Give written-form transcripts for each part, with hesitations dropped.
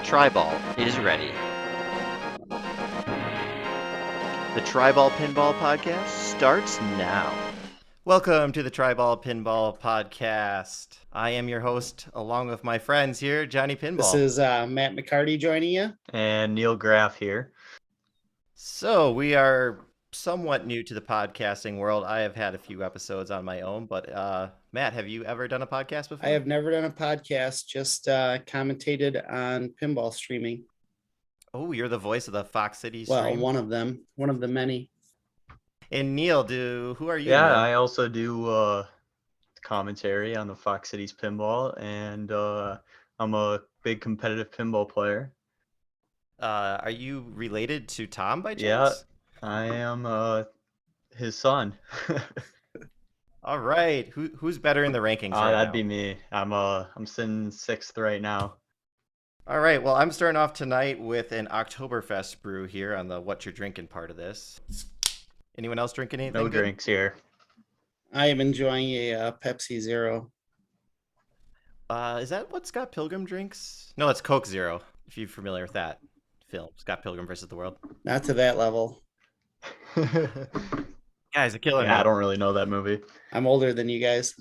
Triball is ready. The Triball Pinball Podcast starts now. Welcome to the Triball Pinball Podcast. I am your host, along with my friends here, Johnny Pinball. This is Matt McCarty joining you. And Neil Graff here. So we are somewhat new to the podcasting world. I have had a few episodes on my own, but Matt, have you ever done a podcast before? I have never done a podcast, just commentated on pinball streaming. Oh, you're the voice of the Fox City Well, stream? one of the many. And Neil, who are you? Yeah, Neil? I also do commentary on the Fox Cities Pinball, and I'm a big competitive pinball player. Are you related to Tom by Yeah, chance? I am his son. All right. Who's better in the rankings right That'd now? be me. I'm sitting 6th right now. All right. Well, I'm starting off tonight with an Oktoberfest brew here on the What You're Drinking part of this. Anyone else drinking anything? No good? drinks here. I am enjoying a Pepsi Zero. Is that what Scott Pilgrim drinks? No, it's Coke Zero. If you're familiar with that film, Scott Pilgrim versus the World. Not to that level. Guys, a killer. Yeah, I don't really know that movie. I'm older than you guys.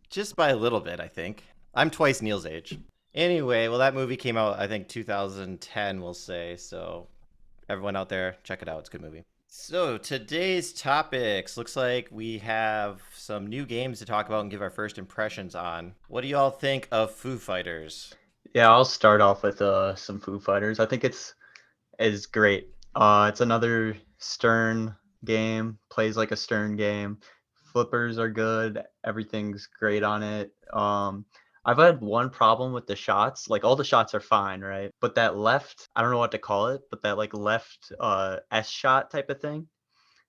Just by a little bit, I think. I'm twice Neil's age. Anyway, well, that movie came out, I think, 2010, we'll say. So everyone out there, check it out. It's a good movie. So today's topics. Looks like we have some new games to talk about and give our first impressions on. What do you all think of Foo Fighters? Yeah, I'll start off with some Foo Fighters. I think it's great. It's another Stern game, plays like a Stern game. Flippers are good. Everything's great on it. I've had one problem with the shots. Like all the shots are fine, right? But that left, I don't know what to call it, but that like left S shot type of thing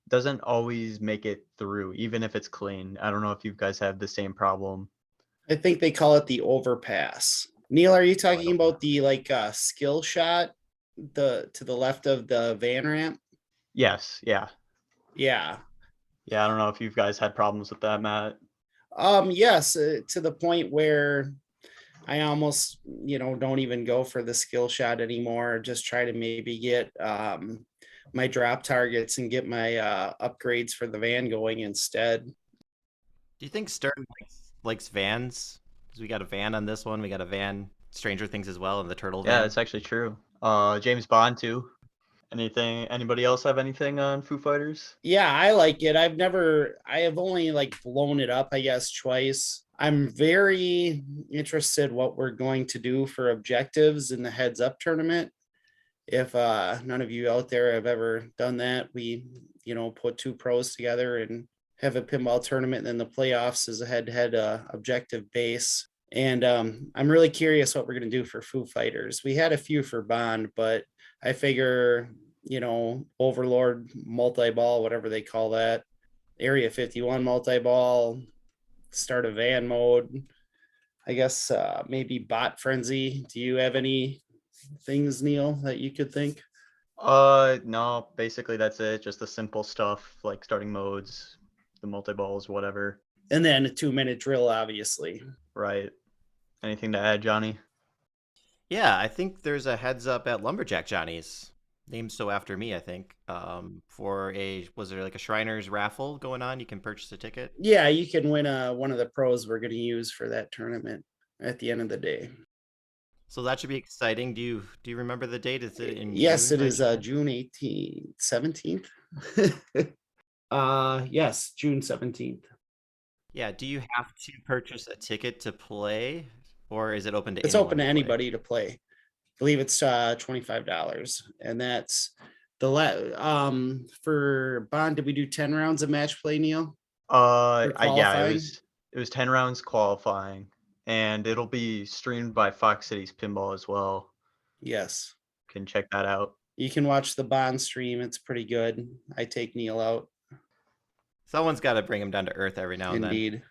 doesn't always make it through, even if it's clean. I don't know if you guys have the same problem. I think they call it the overpass. Neil, are you talking about the skill shot to the left of the van ramp? Yes, yeah. Yeah. Yeah, I don't know if you guys had problems with that, Matt. Yes, to the point where I almost, don't even go for the skill shot anymore. Just try to maybe get my drop targets and get my upgrades for the van going instead. Do you think Stern likes vans? Because we got a van on this one. We got a van, Stranger Things as well, and the turtle van. Yeah, that's actually true. James Bond too. Anybody else have anything on Foo Fighters? Yeah, I like it. I have only blown it up, I guess, twice. I'm very interested what we're going to do for objectives in the heads up tournament. If none of you out there have ever done that, we, put two pros together and have a pinball tournament, and then the playoffs is a head-to-head objective base. And I'm really curious what we're going to do for Foo Fighters. We had a few for Bond, but I figure, Overlord multi-ball, whatever they call that, Area 51 multi-ball, start a van mode. I guess maybe Bot Frenzy. Do you have any things, Neil, that you could think? No, basically that's it. Just the simple stuff like starting modes, the multi-balls, whatever. And then a 2-minute drill, obviously. Right. Anything to add, Johnny? Yeah, I think there's a heads up at Lumberjack Johnny's, named so after me, I think, was there like a Shriners raffle going on? You can purchase a ticket. Yeah, you can win one of the pros we're going to use for that tournament at the end of the day. So that should be exciting. Do you remember the date? Is it in Yes, June? it is June 18th, 17th. Yes, June 17th. Yeah, do you have to purchase a ticket to play, or is it open to It's anyone open to play? anybody to play. I believe it's $25, and that's for Bond. Did we do 10 rounds of match play, Neil? Yeah, it qualifying? was 10 rounds qualifying, and it'll be streamed by Fox Cities Pinball as well. Yes, Can check that out. you can watch the Bond stream. It's pretty good. I take Neil out. Someone's got to bring him down to earth every now and then. Indeed.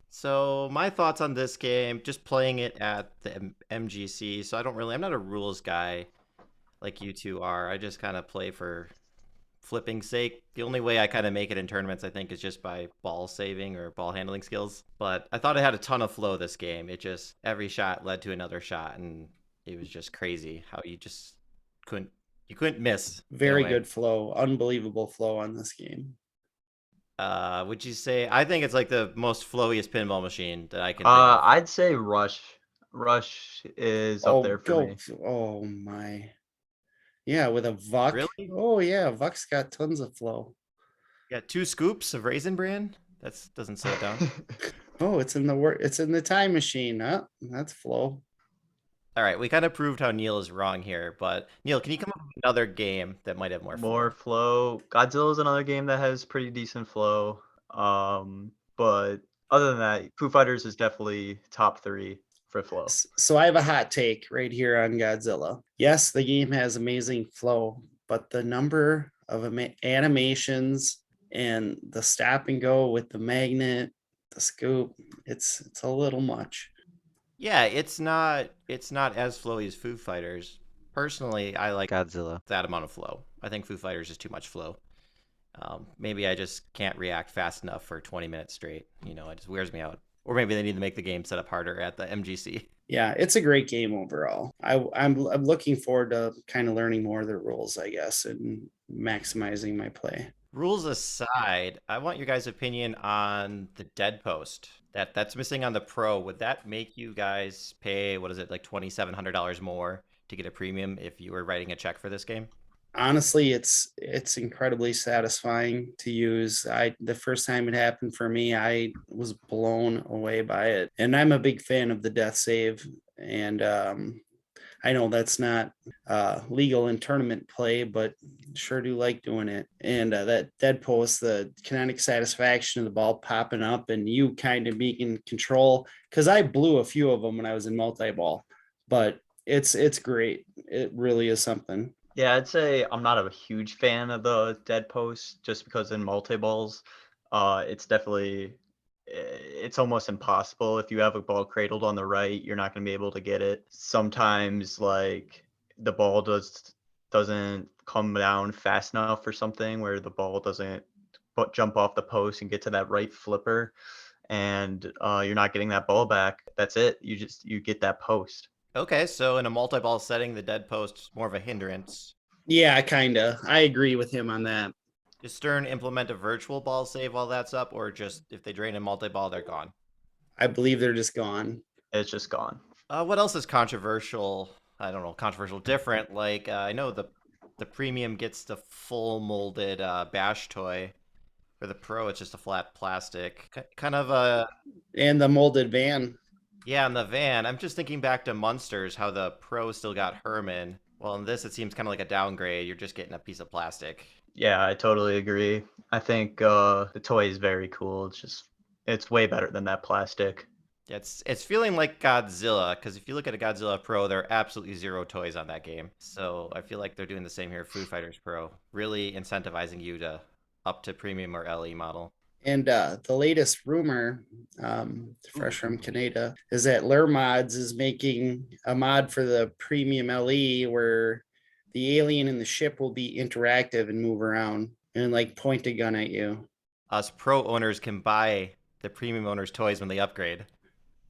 So my thoughts on this game, just playing it at the MGC. So I'm not a rules guy like you two are. I just kind of play for flipping sake. The only way I kind of make it in tournaments, I think, is just by ball saving or ball handling skills. But I thought it had a ton of flow this game. It just, every shot led to another shot, and It was just crazy how couldn't you couldn't miss. Very good flow, unbelievable flow on this game. Would you say? I think it's like the most flowiest pinball machine that I can think of. I'd say Rush. Rush is up there for me. Oh my. Yeah, with a Vuck. Really? Oh yeah, Vuck's got tons of flow. Yeah, 2 scoops of Raisin Bran. That doesn't slow it down. Oh, it's in the time machine. Huh? That's flow. All right, we kind of proved how Neil is wrong here, but Neil, can you come up with another game that might have more More flow? flow. Godzilla's another game that has pretty decent flow. But other than that, Foo Fighters is definitely top 3 for flow. So I have a hot take right here on Godzilla. Yes, the game has amazing flow, but the number of animations and the stop and go with the magnet, the scoop, it's a little much. Yeah, it's not as flowy as Foo Fighters. Personally, I like Godzilla that amount of flow. I think Foo Fighters is too much flow. Maybe I just can't react fast enough for 20 minutes straight. It just wears me out. Or maybe they need to make the game set up harder at the MGC. Yeah, it's a great game overall. I'm looking forward to kind of learning more of the rules, I guess, and maximizing my play. Rules aside, I want your guys' opinion on the dead post. That's missing on the Pro. Would that make you guys pay, what is it, like $2,700 more to get a premium if you were writing a check for this game? Honestly, it's incredibly satisfying to use. The first time it happened for me, I was blown away by it. And I'm a big fan of the death save. And I know that's not legal in tournament play, but sure do like doing it. And that dead post, the kinetic satisfaction of the ball popping up and you kind of being in control. Because I blew a few of them when I was in multi-ball, but it's great. It really is something. Yeah, I'd say I'm not a huge fan of the dead post just because in multi-balls, it's almost impossible. If you have a ball cradled on the right, you're not going to be able to get it. Sometimes like the ball doesn't come down fast enough or something where the ball doesn't jump off the post and get to that right flipper, and you're not getting that ball back. That's it. You get that post. Okay, so in a multi-ball setting, the dead post's more of a hindrance. Yeah, kind of. I agree with him on that. Does Stern implement a virtual ball save while that's up, or just if they drain a multi-ball, they're gone? I believe they're just gone. It's just gone. What else is controversial? I don't know, controversial different. Like I know the premium gets the full molded bash toy. For the Pro, it's just a flat plastic, kind of a. And the molded van. Yeah, in the van. I'm just thinking back to Munsters, how the Pro still got Herman. Well, in this, it seems kind of like a downgrade. You're just getting a piece of plastic. Yeah, I totally agree. I think the toy is very cool. It's way better than that plastic. Yeah, it's feeling like Godzilla, because if you look at a Godzilla Pro, there are absolutely 0 toys on that game. So I feel like they're doing the same here, Foo Fighters Pro, really incentivizing you to up to premium or LE model. And the latest rumor, fresh from Canada, is that Lure Mods is making a mod for the premium LE where the alien in the ship will be interactive and move around and like point a gun at you. Us Pro owners can buy the premium owners' toys when they upgrade.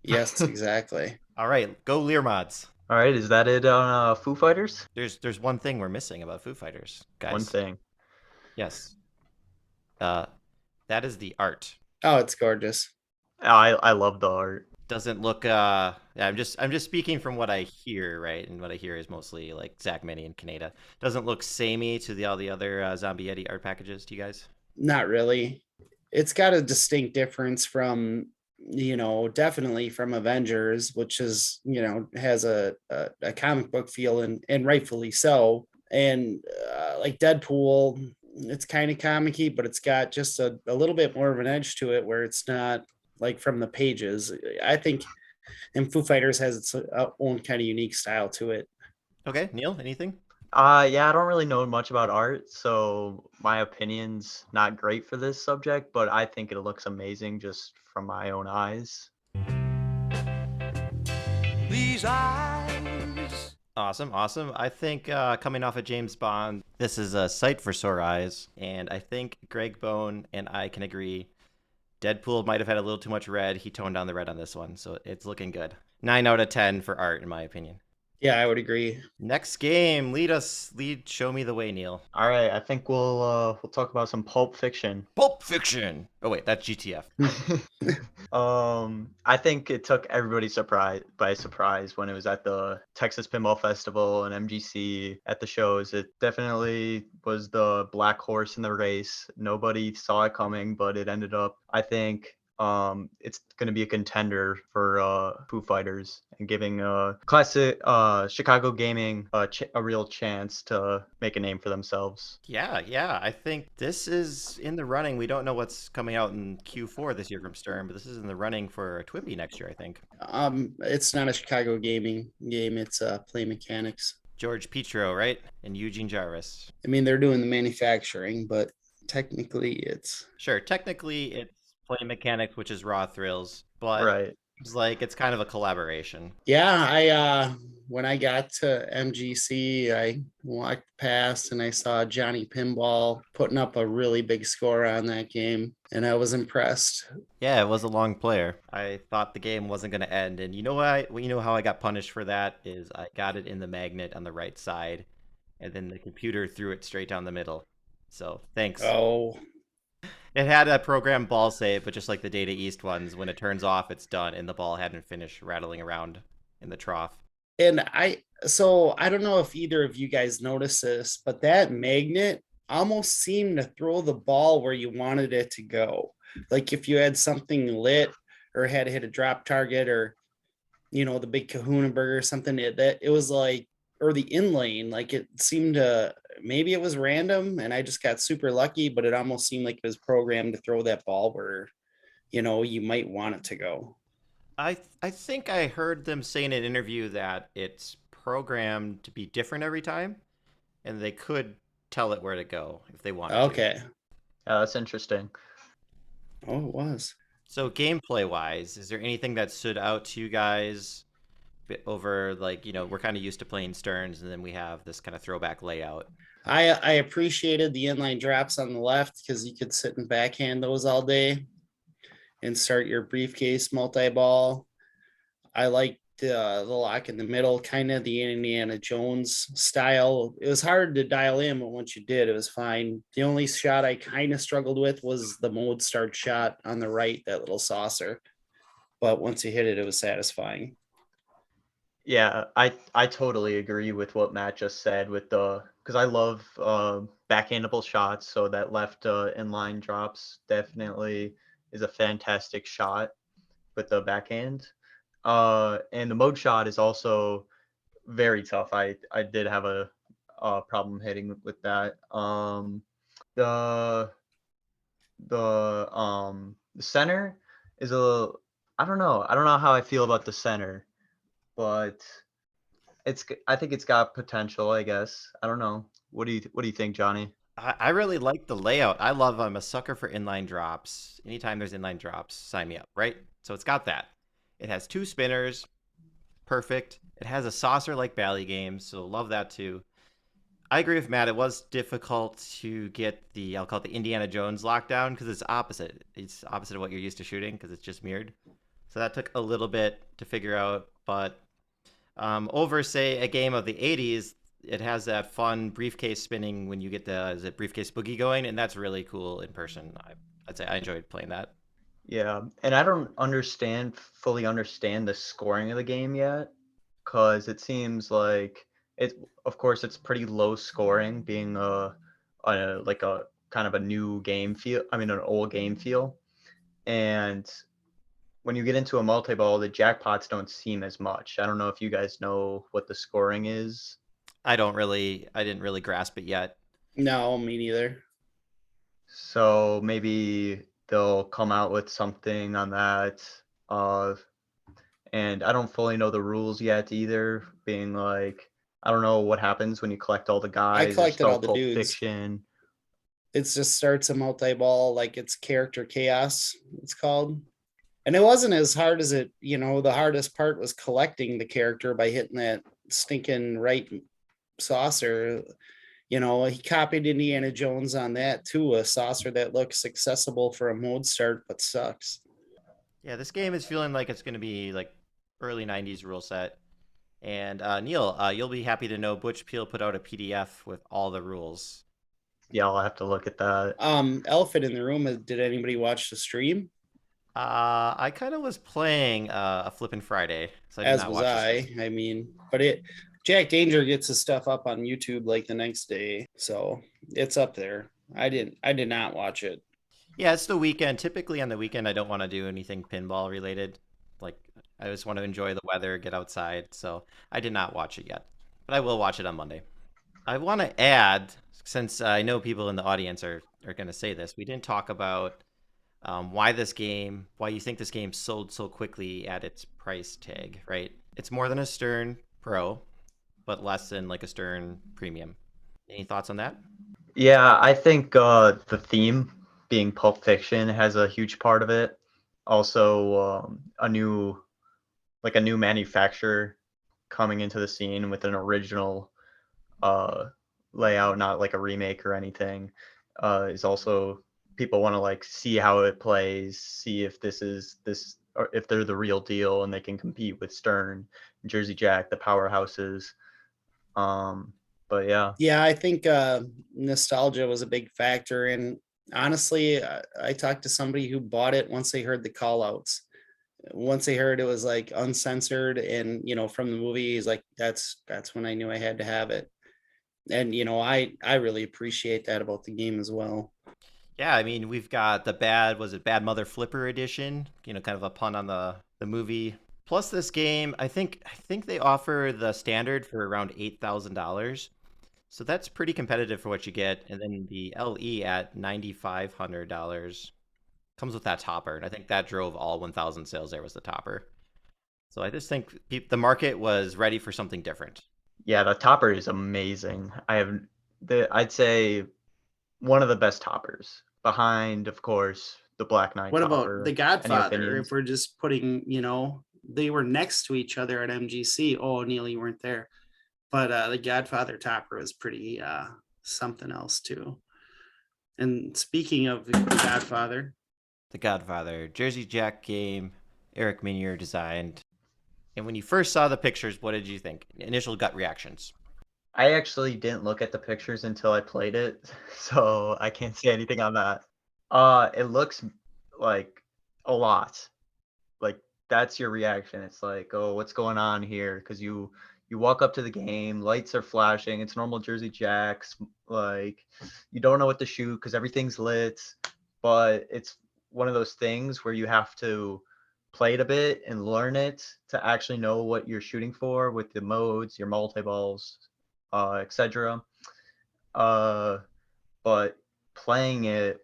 Yes, exactly. All right, go Lear Mods. All right, is that it on Foo Fighters? There's one thing we're missing about Foo Fighters, guys. One thing. Yes. That is the art. Oh, it's gorgeous. I love the art. Doesn't look yeah, I'm just speaking from what I hear, right? And what I hear is mostly like Zach Mini and Kaneda. Doesn't look samey to all the other Zombie Yeti art packages to you guys? Not really. It's got a distinct difference from, definitely from Avengers, which is, has a comic book feel and rightfully so. And like Deadpool, it's kind of comic-y, but it's got just a little bit more of an edge to it where it's not like from the pages. I think, and Foo Fighters has its own kind of unique style to it. Okay, Neil, anything? Yeah, I don't really know much about art, so my opinion's not great for this subject, but I think it looks amazing just from my own eyes. These eyes. Awesome. I think coming off of James Bond, this is a sight for sore eyes, and I think Greg Bone and I can agree. Deadpool might have had a little too much red. He toned down the red on this one, so it's looking good. 9 out of 10 for art, in my opinion. Yeah, I would agree. Next game, show me the way, Neil. All right, I think we'll talk about some Pulp Fiction. Pulp Fiction. Oh wait, that's GTF. I think it took everybody by surprise when it was at the Texas Pinball Festival and MGC at the shows. It definitely was the black horse in the race. Nobody saw it coming, but it ended up, I think, it's going to be a contender for Foo Fighters and giving classic Chicago gaming a real chance to make a name for themselves. Yeah. I think this is in the running. We don't know what's coming out in Q4 this year from Stern, but this is in the running for a Twimby next year, I think. It's not a Chicago gaming game. It's Play Mechanics. George Petro, right? And Eugene Jarvis. I mean, they're doing the manufacturing, but technically it's Sure, technically it's Play Mechanics, which is Raw Thrills, but Right. it's like it's kind of a collaboration. yeah. I when I got to MGC, I walked past and I saw Johnny Pinball putting up a really big score on that game, and I was impressed. Yeah, it was a long player. I thought the game wasn't going to end, and you know why? You know how I got punished for that is I got it in the magnet on the right side, and then the computer threw it straight down the middle. So thanks. Oh, It had a program ball save, but just like the Data East ones, when it turns off, it's done, and the ball hadn't finished rattling around in the trough. and I don't know if either of you guys noticed this, but that magnet almost seemed to throw the ball where you wanted it to go. Like if you had something lit or had to hit a drop target or the big kahuna burger or something, it was like, or the in lane, like it seemed to, maybe it was random and I just got super lucky, but it almost seemed like it was programmed to throw that ball where you might want it to go. I think I heard them say in an interview that it's programmed to be different every time, and they could tell it where to go if they wanted to. Okay. Yeah, that's interesting. Oh, it was. So gameplay wise, is there anything that stood out to you guys over like, we're kind of used to playing Stearns and then we have this kind of throwback layout. I appreciated the inline drops on the left because you could sit and backhand those all day and start your briefcase multi-ball. I liked the lock in the middle, kind of the Indiana Jones style. It was hard to dial in, but once you did, it was fine. The only shot I kind of struggled with was the mode start shot on the right, that little saucer. But once you hit it, it was satisfying. Yeah, I totally agree with what Matt just said with the because I love backhandable shots, so that left inline drops definitely is a fantastic shot with the backhand. And the mode shot is also very tough. I did have a problem hitting with that. The the center is a I don't know. I don't know how I feel about the center, but I think it's got potential, I guess. I don't know. What do you think, Johnny? I really like the layout. I'm a sucker for inline drops. Anytime there's inline drops, sign me up, right? So it's got that. It has two spinners, perfect. It has a saucer like Bally Games, so love that too. I agree with Matt. It was difficult to get I'll call it the Indiana Jones lockdown because it's opposite. It's opposite of what you're used to shooting because it's just mirrored. So that took a little bit to figure out. But over, say, a game of the 80s, it has that fun briefcase spinning when you get is it briefcase boogie going, and that's really cool in person. I'd say I enjoyed playing that. Yeah, and I don't fully understand the scoring of the game yet, because it seems like of course it's pretty low scoring being like a kind of a new game feel, I mean an old game feel. And when you get into a multi-ball, the jackpots don't seem as much. I don't know if you guys know what the scoring is. I didn't really grasp it yet. No, me neither. So maybe they'll come out with something on that. Uh, and I don't fully know the rules yet either. Being like, I don't know what happens when you collect all the I guys or collected all spell the Pulp dudes. Fiction. It just starts a multi-ball, like it's character chaos, it's called. And it wasn't as hard as the hardest part was collecting the character by hitting that stinking right saucer. He copied Indiana Jones on that too, a saucer that looks accessible for a mode start but sucks. Yeah, this game is feeling like it's going to be like early 90s rule set. And Neil, you'll be happy to know Butch Peel put out a PDF with all the rules. Yeah, I'll have to look at that. Elephant in the room. Did anybody watch the stream? I kind of was playing a Flippin' Friday, so I did As not was watch the I. stream. I mean, but Jack Danger gets his stuff up on YouTube like the next day, so it's up there. I did not watch it. Yeah, it's the weekend. Typically on the weekend, I don't want to do anything pinball related. Like, I just want to enjoy the weather, get outside. So I did not watch it yet, but I will watch it on Monday. I want to add, since I know people in the audience are going to say this, we didn't talk about why you think this game sold so quickly at its price tag, right? It's more than a Stern Pro, but less than like a Stern Premium. Any thoughts on that? Yeah, I think the theme being Pulp Fiction has a huge part of it. Also, a new manufacturer coming into the scene with an original uh, layout, not like a remake or anything, is also people want to like see how it plays, see if this or if they're the real deal and they can compete with Stern, Jersey Jack, the powerhouses. But yeah. Yeah, I think nostalgia was a big factor. And honestly, I talked to somebody who bought it once they heard the call outs. Once they heard it was like uncensored and from the movie, he's like, that's when I knew I had to have it. And I really appreciate that about the game as well. Yeah, I mean, we've got was it Bad Mother Flipper edition, kind of a pun on the movie. Plus this game, I think they offer the standard for around $8,000. So that's pretty competitive for what you get. And then the LE at $9,500 comes with that topper. And I think that drove all 1,000 sales there was the topper. So I just think the market was ready for something different. Yeah, the topper is amazing. I'd say one of the best toppers behind, of course, the Black Knight What about The topper. Any Godfather? If opinions? we're just putting, they were next to each other at MGC. Oh, Neil, you weren't there. But The Godfather topper was pretty something else too. And speaking of The Godfather, The Godfather, Jersey Jack game, Eric Minier designed. And when you first saw the pictures, what did you think? Initial gut reactions. I actually didn't look at the pictures until I played it, so I can't say anything on that. It looks like a lot. Like that's your reaction. It's like, oh, what's going on here? Because you walk up to the game, lights are flashing. It's normal Jersey Jacks. Like you don't know what to shoot because everything's lit. But it's one of those things where you have to play it a bit and learn it to actually know what you're shooting for with the modes, your multi balls, etc. Uh, but playing it,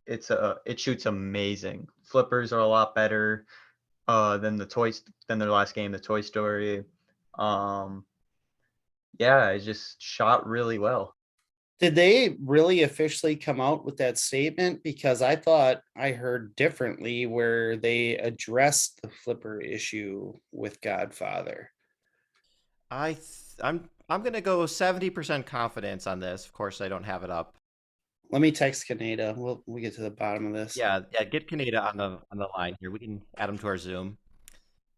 it shoots amazing. Flippers are a lot better than their last game, the Toy Story. Um, yeah, it just shot really well. did they really officially come out with that statement? Because I thought I heard differently where they addressed the flipper issue with Godfather. I'm gonna go 70% confidence on this. Of course, I don't have it up. Let me text Kaneda. We'll get to the bottom of this. Yeah. Get Kaneda on the line here. We can add him to our Zoom.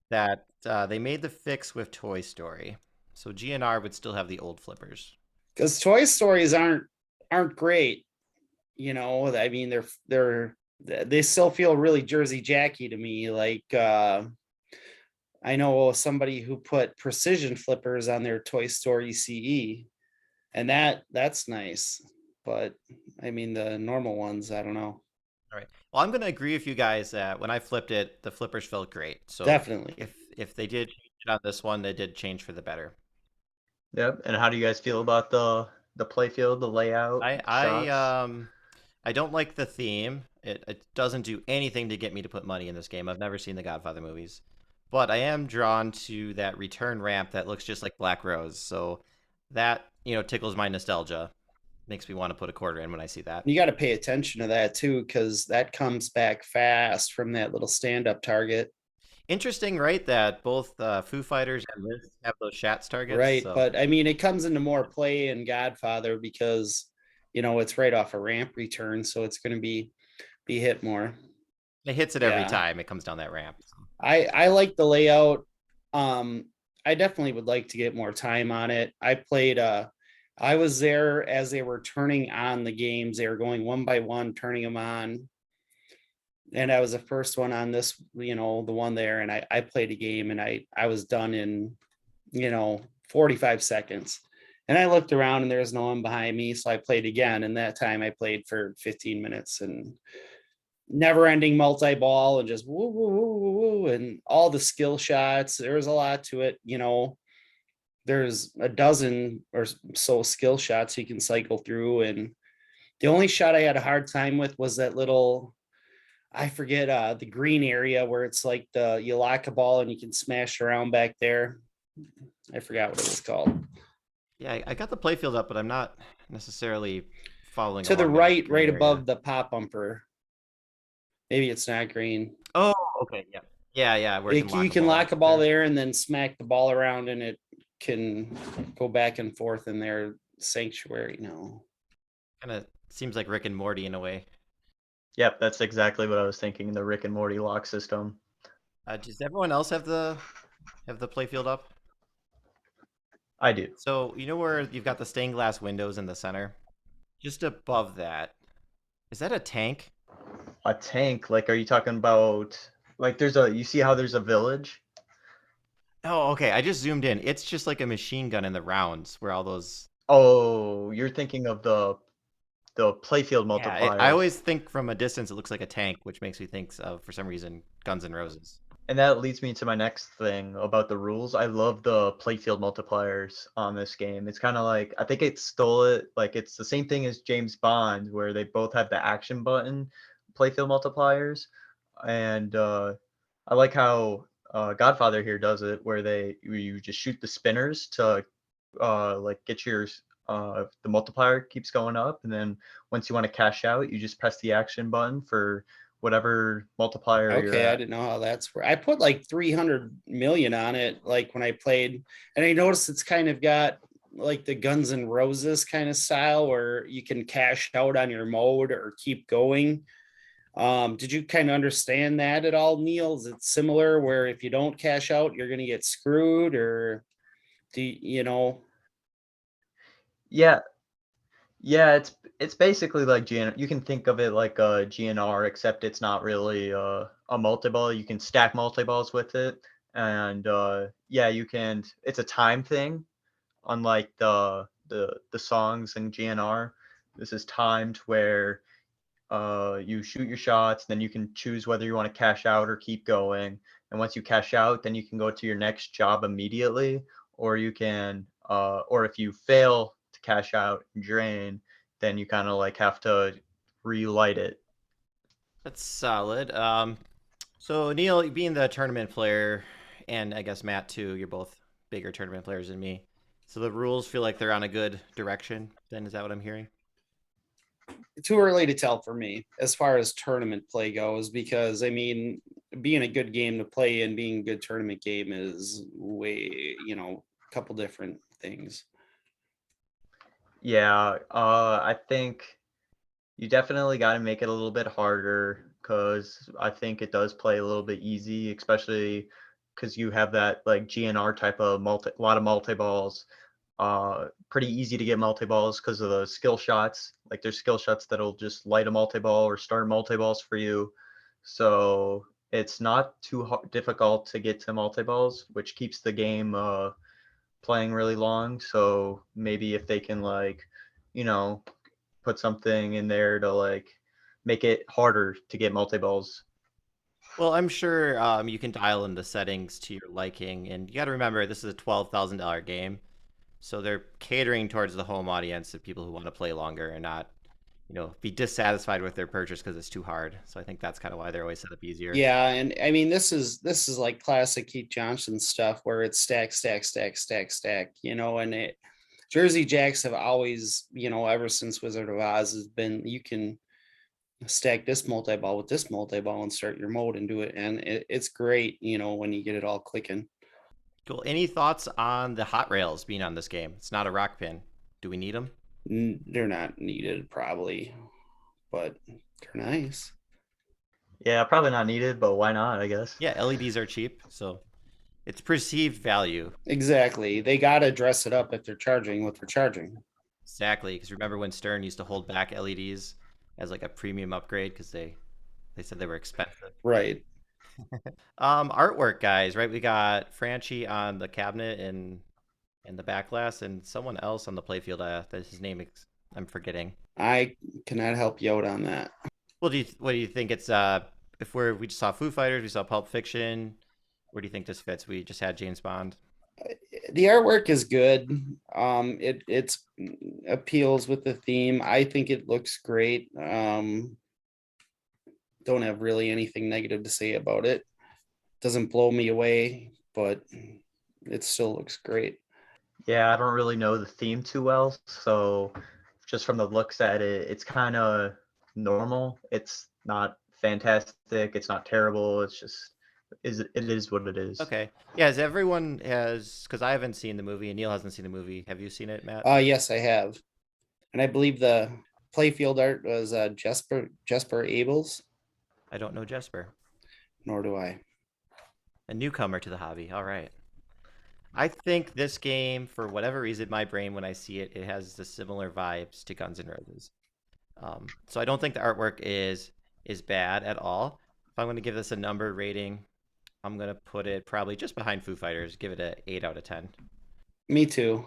That they made the fix with Toy Story, so GNR would still have the old flippers. Because Toy Stories aren't great. I mean they still feel really Jersey Jacky to me. Like I know somebody who put precision flippers on their Toy Story CE, and that's nice. But I mean the normal ones, I don't know. All right. Well, I'm gonna agree with you guys that when I flipped it, the flippers felt great. So Definitely. if they did change it on this one, they did change for the better. Yep. And how do you guys feel about the playfield, the layout, I I shots? um I don't like the theme. It doesn't do anything to get me to put money in this game. I've never seen the Godfather movies. But I am drawn to that return ramp that looks just like Black Rose. So that, tickles my nostalgia. Makes me want to put a quarter in when I see that. You got to pay attention to that too, because that comes back fast from that little stand-up target. Interesting, right? That both Foo Fighters and Liz have those Shats targets. Right. So But I mean, it comes into more play in Godfather because, it's right off a ramp return. So it's going to be hit more. it hits it every Yeah. time it comes down that ramp. I like the layout. Um, I definitely would like to get more time on it. I was there as they were turning on the games. They were going one by one, turning them on. And I was the first one on this, the one there, and I played a game and I was done in, 45 seconds. And I looked around and there was no one behind me. So I played again. And that time I played for 15 minutes and never ending multi ball and just woo, woo, woo, woo, woo, and all the skill shots. There was a lot to it. There's a dozen or so skill shots you can cycle through. And the only shot I had a hard time with was that little, I forget, the green area where it's like you lock a ball and you can smash around back there. I forgot what it was called. Yeah, I got the playfield up, but I'm not necessarily following To the along that right, green right area. above the pop bumper. Maybe it's not green. Oh, okay, yeah. Yeah, where You can lock a ball there and then smack the ball around and it can go back and forth in their sanctuary. No. Kind of seems like Rick and Morty in a way. Yep, that's exactly what I was thinking. The Rick and Morty lock system. Does everyone else have the playfield up? I do. So you know where you've got the stained glass windows in the center? Just above that, is that a tank? A tank? Like, are you talking about like you see how there's a village? Oh, okay. I just zoomed in. It's just like a machine gun in the rounds where all those. Oh, you're thinking of the playfield Yeah, I multipliers. always think from a distance it looks like a tank, which makes me think of, for some reason, Guns N' Roses. And that leads me to my next thing about the rules. I love the playfield multipliers on this game. It's kind of like, I think it stole it. Like, it's the same thing as James Bond, where they both have the action button playfield multipliers. And I like how Godfather here does it, where you just shoot the spinners to like get your the multiplier keeps going up, and then once you want to cash out, you just press the action button for whatever multiplier you're Okay, I at. didn't know how that's where I put like 300 million on it, like when I played, and I noticed it's kind of got like the Guns N' Roses kind of style where you can cash out on your mode or keep going. Did you kind of understand that at all, Neil? Is it similar where if you don't cash out, you're gonna get screwed, or Yeah, yeah, it's basically like GN. You can think of it like a GNR, except it's not really a multi-ball. You can stack multi-balls with it, and yeah, you can. It's a time thing, unlike the songs in GNR. This is timed where you shoot your shots, then you can choose whether you want to cash out or keep going. And once you cash out, then you can go to your next job immediately, or you can, or if you fail to cash out and drain, then you kind of like have to relight it. That's solid. So Neil, being the tournament player, and I guess Matt too, you're both bigger tournament players than me. So the rules feel like they're on a good direction. Then is that what I'm hearing? too early to tell for me as far as tournament play goes, because I mean, being a good game to play and being a good tournament game is way, a couple different things. Yeah, I think you definitely got to make it a little bit harder because I think it does play a little bit easy, especially because you have that like GNR type of a lot of multi balls. Pretty easy to get multi balls because of the skill shots. Like there's skill shots that'll just light a multi ball or start multi balls for you. So it's not too difficult to get to multi balls, which keeps the game playing really long. So maybe if they can like, you know, put something in there to like make it harder to get multi balls. Well, I'm sure you can dial in the settings to your liking, and you got to remember this is a $12,000 game, so they're catering towards the home audience of people who want to play longer and not, be dissatisfied with their purchase because it's too hard. So I think that's kind of why they're always set up easier. Yeah, and I mean this is like classic Keith Johnson stuff where it's stack, stack, stack, stack, stack, and Jersey Jacks have always, ever since Wizard of Oz has been, you can stack this multi-ball with this multi-ball and start your mode and do it. And it's great, when you get it all clicking. Cool. Any thoughts on the hot rails being on this game? It's not a rock pin. Do we need them? They're not needed probably, but they're nice. Yeah, probably not needed, but why not? I guess. Yeah, LEDs are cheap, so It's perceived value. Exactly. They got to dress it up if they're charging what they're charging. Exactly, because remember when Stern used to hold back LEDs as like a premium upgrade because they said they were expensive. Right. Artwork guys, right? We got Franchi on the cabinet and the back glass, and someone else on the playfield. That his name I'm forgetting. I cannot help you out on that. Well, what do you think? It's if we just saw Foo Fighters, we saw Pulp Fiction. Where do you think this fits? We just had James Bond. The artwork is good. It's appeals with the theme. I think it looks great. Don't have really anything negative to say about it. Doesn't blow me away, but it still looks great. Yeah, I don't really know the theme too well, so just from the looks at it, it's kind of normal. It's not fantastic. It's not terrible. It's just it is what it is. Okay. Yeah, as everyone has, because I haven't seen the movie and Neil hasn't seen the movie. Have you seen it, Matt? Yes, I have. And I believe the playfield art was Jesper Abels. I don't know Jesper. Nor do I. A newcomer to the hobby. All right. I think this game, for whatever reason, my brain when I see it, it has the similar vibes to Guns N' Roses. So I don't think the artwork is bad at all. If I'm going to give this a number rating, I'm going to put it probably just behind Foo Fighters. Give it a 8 out of 10. Me too.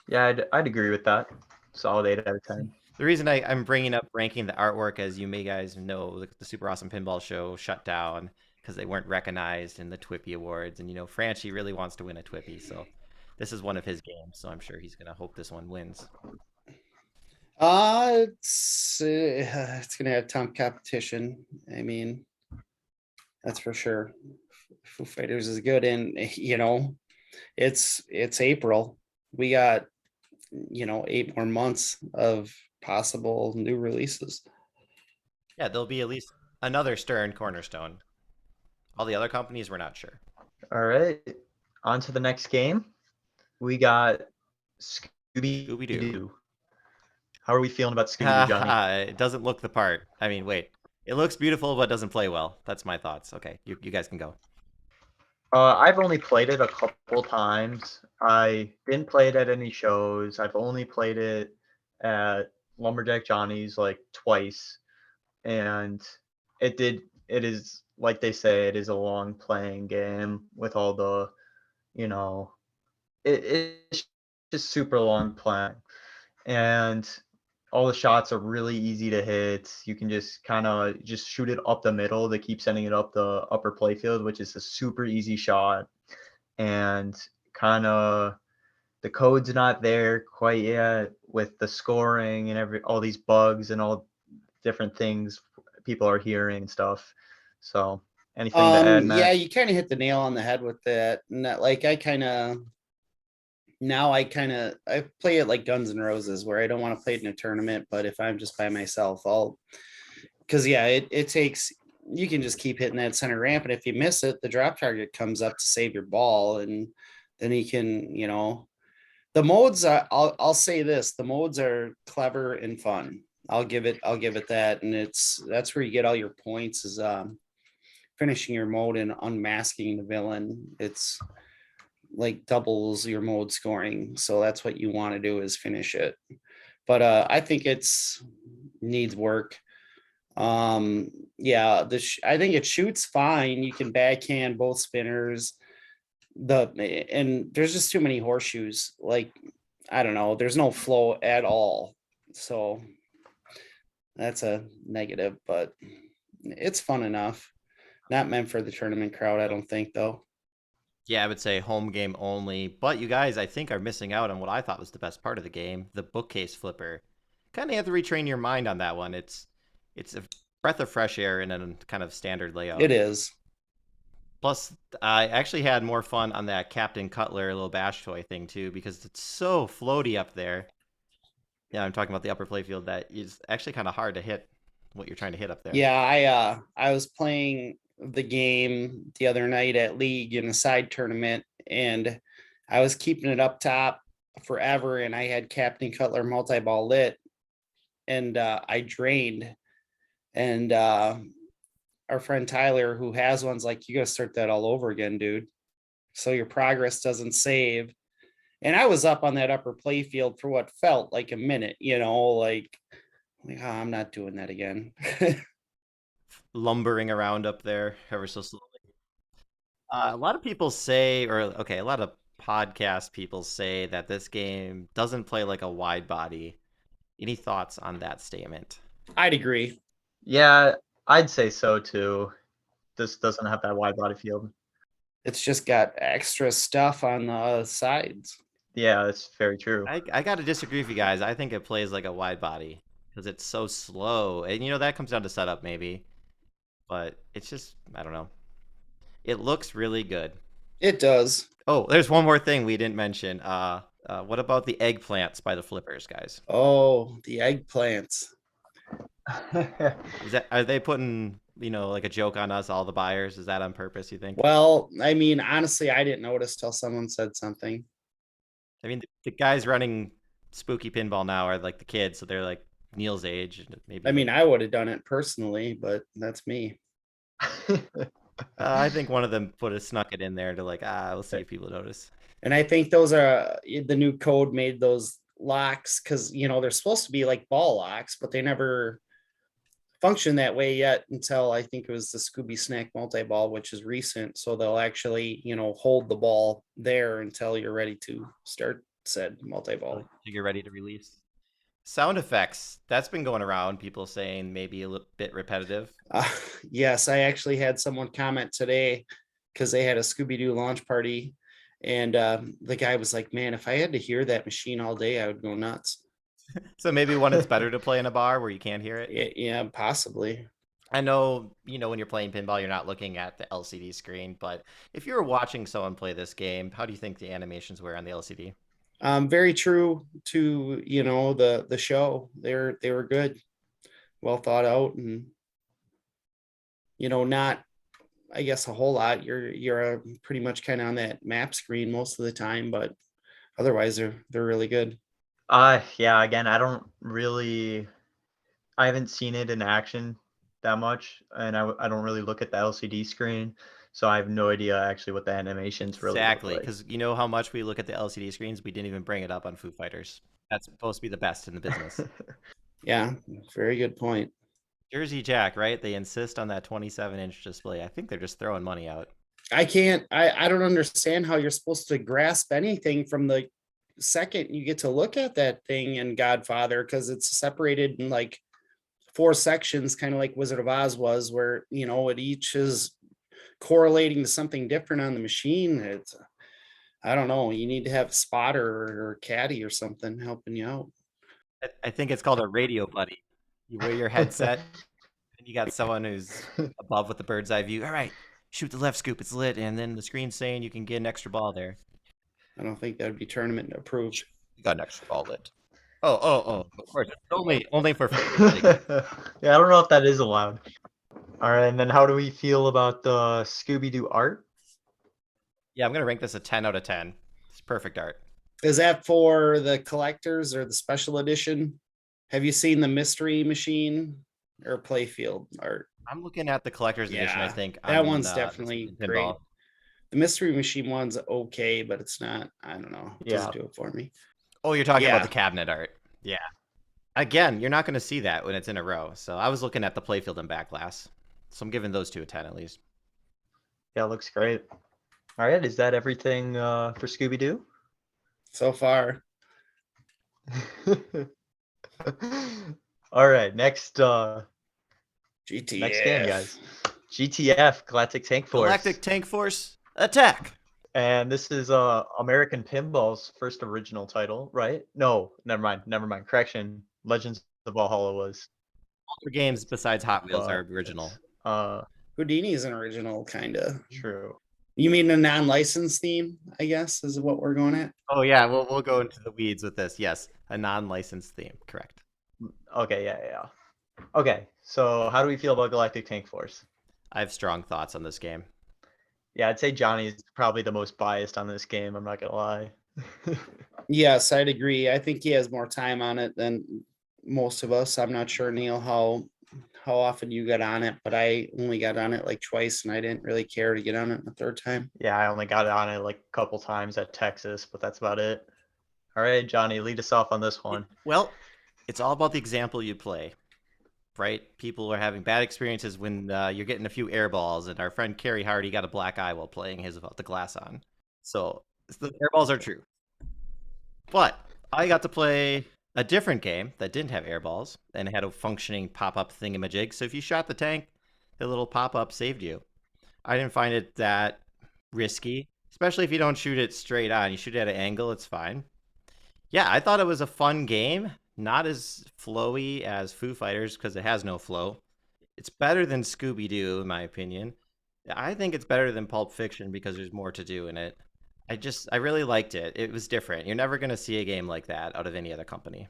Yeah, I'd agree with that. Solid 8 out of 10. The reason I'm bringing up ranking the artwork, as you may guys know, the Super Awesome Pinball Show shut down because they weren't recognized in the Twippy Awards. And, Franchi really wants to win a Twippy. So this is one of his games. So I'm sure he's going to hope this one wins. It's gonna have tough competition. I mean, that's for sure. Foo Fighters is good, and it's April. We got 8 more months of possible new releases. Yeah, there'll be at least another Stern cornerstone. All the other companies, we're not sure. All right, on to the next game. We got Scooby-Doo. How are we feeling about Scooby-Doo, Johnny? It doesn't look the part. I mean, wait. It looks beautiful, but doesn't play well. That's my thoughts. Okay, you guys can go. I've only played it a couple times. I didn't play it at any shows. I've only played it at Lumberjack Johnny's like twice, and it is like they say, it is a long playing game with all the, it's just super long playing, and all the shots are really easy to hit. You can just kind of just shoot it up the middle to keep sending it up the upper playfield, which is a super easy shot. And kind of the code's not there quite yet with the scoring and all these bugs and all different things people are hearing and stuff. So anything to add, Matt? Yeah, you kind of hit the nail on the head with that. And that, like, I play it like Guns N' Roses, where I don't want to play it in a tournament, but if I'm just by myself, because it takes, you can just keep hitting that center ramp, and if you miss it, the drop target comes up to save your ball, and then you can, the modes are, I'll say this, the modes are clever and fun. I'll give it that, and that's where you get all your points, is finishing your mode and unmasking the villain. It's like doubles your mode scoring, so that's what you want to do, is finish it. But I think it's needs work. Yeah, I think it shoots fine. You can backhand both spinners, and there's just too many horseshoes. Like, I don't know, there's no flow at all, so that's a negative, but it's fun enough. Not meant for the tournament crowd, I don't think, though. Yeah, I would say home game only. But you guys, I think, are missing out on what I thought was the best part of the game, the bookcase flipper. Kind of have to retrain your mind on that one. It's a breath of fresh air in a kind of standard layout. It is. Plus, I actually had more fun on that Captain Cutler little bash toy thing, too, because it's so floaty up there. Yeah, I'm talking about the upper playfield that is actually kind of hard to hit what you're trying to hit up there. Yeah, I was playing the game the other night at League in a side tournament, and I was keeping it up top forever, and I had Captain Cutler multi-ball lit, and I drained, and our friend Tyler, who has one's like, you gotta start that all over again, dude. so your progress doesn't save. And I was up on that upper play field for what felt like a minute, like oh, I'm not doing that again. Lumbering around up there ever so slowly. A lot of people say, or okay, a lot of podcast people say that this game doesn't play like a wide body. Any thoughts on that statement? I'd agree. Yeah, I'd say so too. This doesn't have that wide body field. It's just got extra stuff on the sides. Yeah, that's very true. I got to disagree with you guys. I think it plays like a wide body because it's so slow. And that comes down to setup maybe. But it's just, I don't know. It looks really good. It does. Oh, there's one more thing we didn't mention. What about the eggplants by the flippers, guys? Oh, the eggplants. Are they putting, like a joke on us, all the buyers? Is that on purpose, you think? Well, I mean, honestly, I didn't notice till someone said something. I mean, the guys running Spooky Pinball now are like the kids, so they're like Neil's age. Maybe. I mean, I would have done it personally, but that's me. I think one of them snuck it in there to like, we'll see if people notice. And I think those are the new code made those locks because, they're supposed to be like ball locks, but they never function that way yet until I think it was the Scooby Snack multi-ball, which is recent. So they'll actually, hold the ball there until you're ready to start said multi-ball. You're ready to release. Sound effects, that's been going around, people saying maybe a little bit repetitive. Yes, I actually had someone comment today because they had a Scooby-Doo launch party. And the guy was like, man, if I had to hear that machine all day, I would go nuts. So maybe one it's better to play in a bar where you can't hear it? Yeah, possibly. I know, when you're playing pinball, you're not looking at the LCD screen, but if you were watching someone play this game, how do you think the animations were on the LCD? Very true to, the show. They were good, well thought out, and, not, I guess, a whole lot. You're pretty much kind of on that map screen most of the time, but otherwise they're really good. Yeah, again, I haven't seen it in action that much, and I don't really look at the LCD screen, so I have no idea actually what the animations really look Exactly, like. because you know how much we look at the LCD screens, we didn't even bring it up on Foo Fighters. That's supposed to be the best in the business. Yeah, very good point. Jersey Jack, right? They insist on that 27-inch display. I think they're just throwing money out. I don't understand how you're supposed to grasp anything from the second you get to look at that thing in Godfather, because it's separated in like 4 sections, kind of like Wizard of Oz was, where it each is correlating to something different on the machine. It's, I don't know, you need to have a spotter or caddy or something helping you out. I think it's called a radio buddy. You wear your headset, and you got someone who's above with the bird's eye view. All right, shoot the left scoop, it's lit, and then the screen's saying you can get an extra ball there. I don't think that would be tournament approved. You got an extra ball lit. Oh, of course. Only for Yeah, I don't know if that is allowed. All right, and then how do we feel about the Scooby-Doo art? Yeah, I'm gonna rank this a 10 out of 10. It's perfect art. Is that for the collectors or the special edition? Have you seen the mystery machine or playfield art? I'm looking at the collector's edition, I think. That on, one's definitely great. Pinball. The mystery machine one's okay, but it's not, I don't know. It doesn't Yeah. do it for me. Oh, you're talking Yeah. about the cabinet art. Yeah. Again, you're not going to see that when it's in a row. So I was looking at the playfield and back glass. So I'm giving those two a 10 at least. Yeah, it looks great. All right, is that everything for Scooby-Doo? So far. All right, next GTF. next game, guys. GTF, Galactic Tank Force. Galactic Tank Force, attack! And this is American Pinball's first original title, right? No, never mind. Correction. Legends of Valhalla was. All their games besides Hot Wheels are original. Houdini is an original, kind of. True. You mean a non-licensed theme, I guess, is what we're going at? Oh, yeah, we'll go into the weeds with this. Yes, a non-licensed theme, correct. Okay, yeah. Okay, so how do we feel about Galactic Tank Force? I have strong thoughts on this game. Yeah, I'd say Johnny's probably the most biased on this game. I'm not gonna lie. Yes, I'd agree. I think he has more time on it than most of us. I'm not sure, Neil, how often you got on it, but I only got on it like twice and I didn't really care to get on it the third time. Yeah, I only got on it like a couple times at Texas, but that's about it. All right, Johnny, lead us off on this one. Well, it's all about the example you play, right? People are having bad experiences when you're getting a few air balls, and our friend Kerry Hardy got a black eye while playing his without the glass on. So the air balls are true. But I got to play a different game that didn't have air balls and had a functioning pop-up thingamajig. So if you shot the tank, the little pop-up saved you. I didn't find it that risky, especially if you don't shoot it straight on. You shoot it at an angle, it's fine. Yeah, I thought it was a fun game. Not as flowy as Foo Fighters because it has no flow. It's better than Scooby Doo, in my opinion. I think it's better than Pulp Fiction because there's more to do in it. I really liked it. It was different. You're never going to see a game like that out of any other company.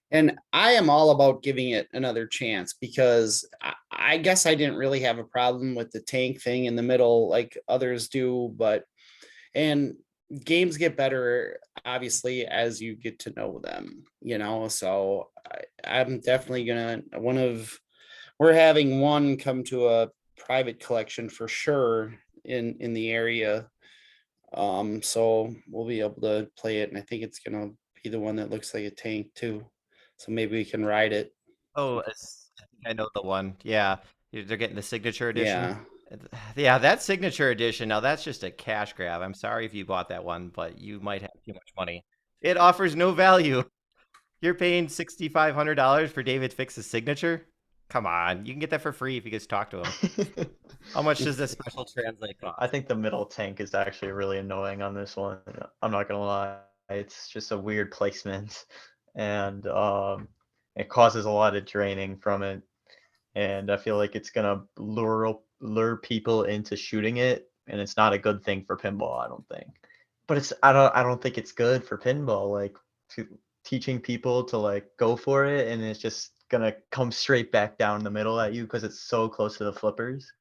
And I am all about giving it another chance because I guess I didn't really have a problem with the tank thing in the middle like others do, and games get better obviously as you get to know them, so I'm definitely gonna we're having one come to a private collection for sure in the area, so we'll be able to play it, and I think it's gonna be the one that looks like a tank too, so maybe we can ride it. Oh, I think I know the one. Yeah, they're getting the signature edition. Yeah. Yeah, that signature edition. Now that's just a cash grab. I'm sorry if you bought that one, but you might have too much money. It offers no value. You're paying $6,500 for David Fix's signature? Come on, you can get that for free if you just talk to him. How much does this special translate cost? I think the middle tank is actually really annoying on this one. I'm not gonna lie. It's just a weird placement, and it causes a lot of draining from it. And I feel like it's gonna lure people into shooting it, and it's not a good thing for pinball, I don't think. But I don't think it's good for pinball, like teaching people to like go for it, and it's just gonna come straight back down the middle at you because it's so close to the flippers.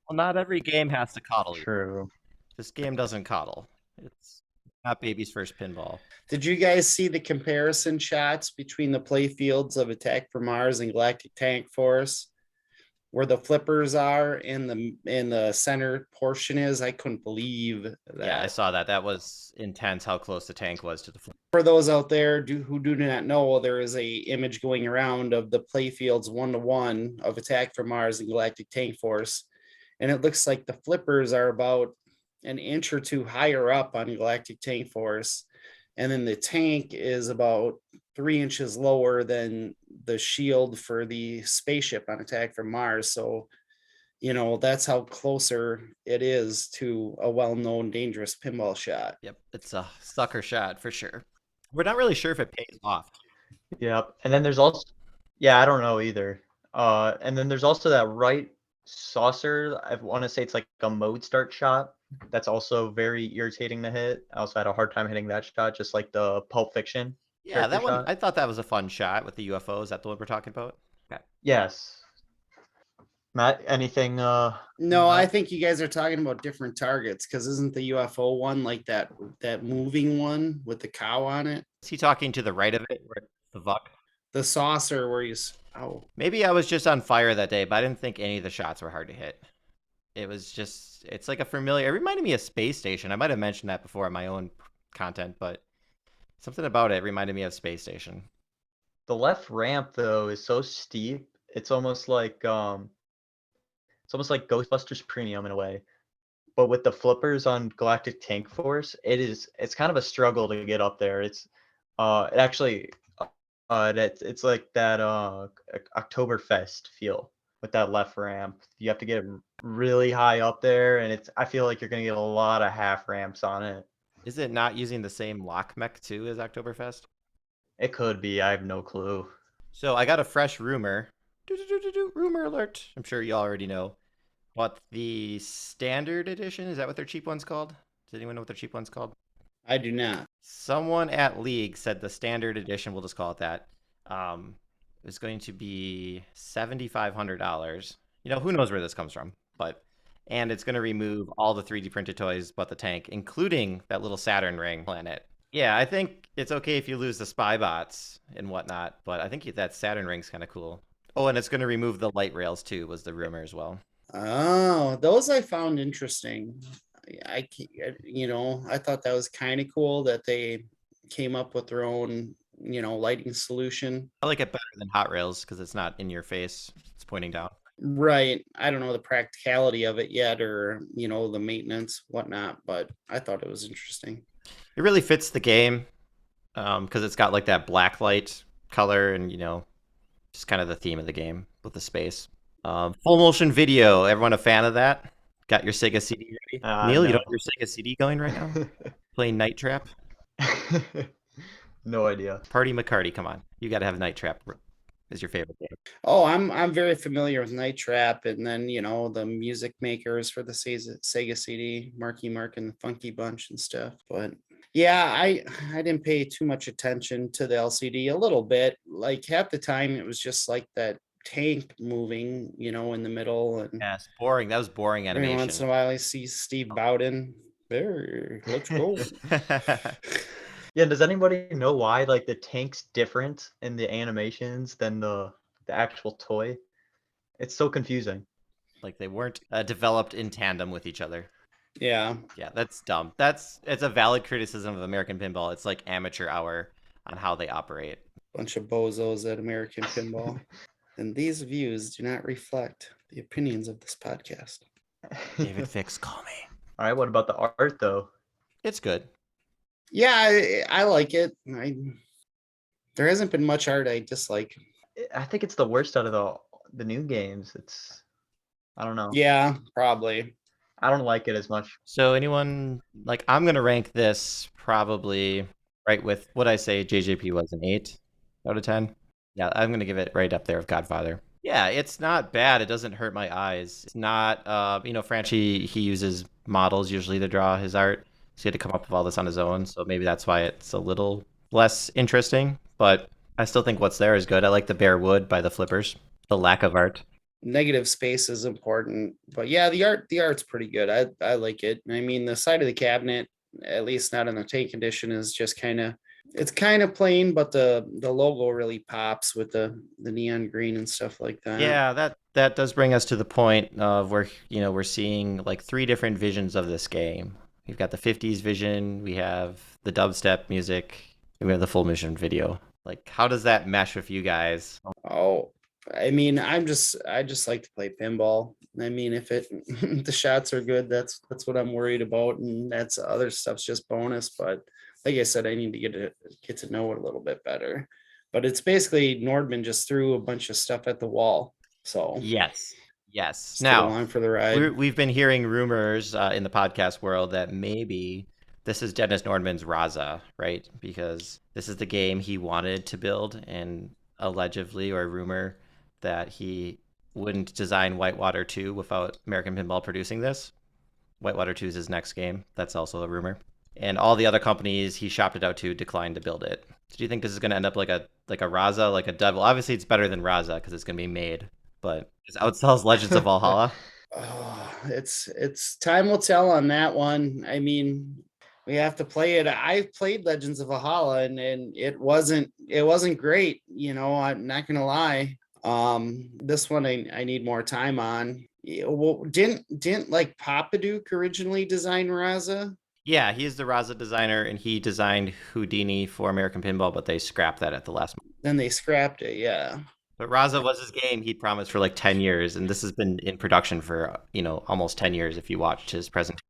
Well, not every game has to coddle you. True. This game doesn't coddle. It's not baby's first pinball. Did you guys see the comparison shots between the play fields of Attack from Mars and Galactic Tank Force, where the flippers are and the center portion is? I couldn't believe that. Yeah, I saw that. That was intense how close the tank was to the flip. For those out there who do not know, there is a image going around of the play fields 1-to-1 of Attack from Mars and Galactic Tank Force, and it looks like the flippers are about an inch or two higher up on Galactic Tank Force, and then the tank is about 3 inches lower than the shield for the spaceship on Attack from Mars. So, that's how closer it is to a well-known dangerous pinball shot. Yep, it's a sucker shot for sure. We're not really sure if it pays off. Yep. And then there's also, yeah, I don't know either. And then there's also that right saucer. I want to say it's like a mode start shot. That's also very irritating to hit. I also had a hard time hitting that shot, just like the Pulp Fiction. Yeah, that one, shot. I thought that was a fun shot with the UFO. Is that the one we're talking about? Okay. Yes. Matt, anything? No, I think you guys are talking about different targets, because isn't the UFO one like that moving one with the cow on it? Is he talking to the right of it, where the Vuck? The saucer where Maybe I was just on fire that day, but I didn't think any of the shots were hard to hit. It was just, it's like a familiar, it reminded me of Space Station. I might have mentioned that before in my own content, but something about it reminded me of Space Station. The left ramp though is so steep. It's almost like Ghostbusters Premium in a way. But with the flippers on Galactic Tank Force, it's kind of a struggle to get up there. It's it's like that Oktoberfest feel with that left ramp. You have to get really high up there, and I feel like you're gonna get a lot of half ramps on it. Is it not using the same lock mech too as Oktoberfest? It could be. I have no clue. So I got a fresh rumor. Rumor alert. I'm sure you already know. What, the standard edition? Is that what their cheap one's called? Does anyone know what their cheap one's called? I do not. Someone at League said the standard edition, we'll just call it that, is going to be $7,500. Who knows where this comes from, and it's going to remove all the 3D printed toys but the tank, including that little Saturn ring planet. Yeah, I think it's okay if you lose the spy bots and whatnot, but I think that Saturn ring's kind of cool. Oh, and it's going to remove the light rails too, was the rumor as well. Oh, those I found interesting. I thought that was kind of cool that they came up with their own, lighting solution. I like it better than hot rails because it's not in your face; it's pointing down. Right. I don't know the practicality of it yet, or the maintenance, whatnot, but I thought it was interesting. It really fits the game because it's got like that black light color, and just kind of the theme of the game with the space. Full motion video. Everyone a fan of that? Got your Sega CD ready? Neil, you No. don't have your Sega CD going right now? Playing Night Trap? No idea. Party McCarty, come on. You got to have Night Trap as your favorite game. Oh, I'm very familiar with Night Trap, and then the music makers for the Sega CD, Marky Mark and the Funky Bunch and stuff. But yeah, I didn't pay too much attention to the LCD. A little bit, like half the time it was just like that tank moving, in the middle, and Yes, boring. That was boring every once in animation. a while I see Steve Bowden. There, let's go. Yeah, does anybody know why like the tank's different in the animations than the actual toy? It's so confusing. Like they weren't developed in tandem with each other. Yeah, Yeah, that's dumb. It's a valid criticism of American Pinball. It's like amateur hour on how they operate. bunch of bozos at American Pinball. And these views do not reflect the opinions of this podcast. David Fix, call me. All right, what about the art though? It's good. Yeah, I like it. There hasn't been much art I dislike. I think it's the worst out of the new games. I don't know. Yeah, probably. I don't like it as much. So anyone like I'm gonna rank this probably right with what I say JJP was an 8 out of 10. Yeah, I'm gonna give it right up there with Godfather. Yeah, it's not bad. It doesn't hurt my eyes. It's not Franchi, he uses models usually to draw his art. So he had to come up with all this on his own. So maybe that's why it's a little less interesting. But I still think what's there is good. I like the bare wood by the flippers. The lack of art. Negative space is important, but yeah, the art's pretty good. I like it. I mean, the side of the cabinet, at least not in the tank edition, is just it's kind of plain, but the logo really pops with the neon green and stuff like that. Yeah, that does bring us to the point of where we're seeing like 3 different visions of this game. We've got the 50s vision, we have the dubstep music, and we have the full motion video. Like, how does that mesh with you guys? Oh, I mean, I just like to play pinball. I mean, if the shots are good, that's what I'm worried about, and that's other stuff's just bonus. But like I said, I need to get to know it a little bit better. But it's basically Nordman just threw a bunch of stuff at the wall. So Yes. just Now, along for the ride. we've been hearing rumors in the podcast world that maybe this is Dennis Nordman's Raza, right? Because this is the game he wanted to build, and allegedly, or rumor, that he wouldn't design Whitewater 2 without American Pinball producing this. Whitewater 2 is his next game. That's also a rumor. And all the other companies he shopped it out to declined to build it. So do you think this is going to end up like a Raza, like a devil? Obviously, it's better than Raza because it's going to be made, but it outsells Legends of Valhalla. Oh, it's time will tell on that one. I mean, we have to play it. I played Legends of Valhalla, and it wasn't great. I'm not gonna lie. This one I need more time on. Well, didn't like Papaduke originally design Raza? Yeah, he's the Raza designer, and he designed Houdini for American Pinball, but they scrapped that at the last moment. Then they scrapped it. Yeah. But Raza was his game he'd promised for like 10 years, and this has been in production for, almost 10 years if you watched his presentation.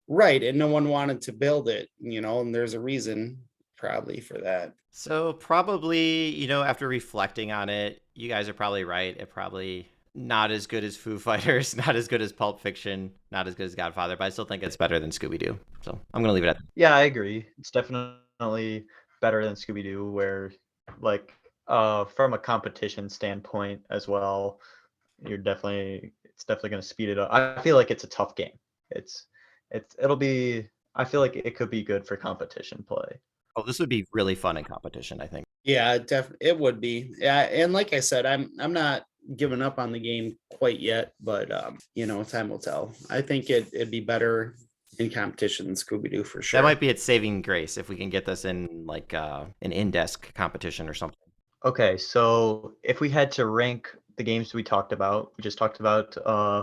Right, and no one wanted to build it, and there's a reason probably for that. So probably, after reflecting on it, you guys are probably right. It probably not as good as Foo Fighters, not as good as Pulp Fiction, not as good as Godfather, but I still think it's better than Scooby-Doo. So I'm going to leave it at that. Yeah, I agree. It's definitely better than Scooby-Doo, where like from a competition standpoint as well, it's definitely going to speed it up. I feel like it's a tough game. I feel like it could be good for competition play. Oh, this would be really fun in competition, I think. Yeah, it would be. Yeah, and like I said, I'm not giving up on the game quite yet, but time will tell. I think it'd be better in competition than Scooby-Doo for sure. That might be its saving grace if we can get this in like an in-desk competition or something. Okay, so if we had to rank the games we talked about. We just talked about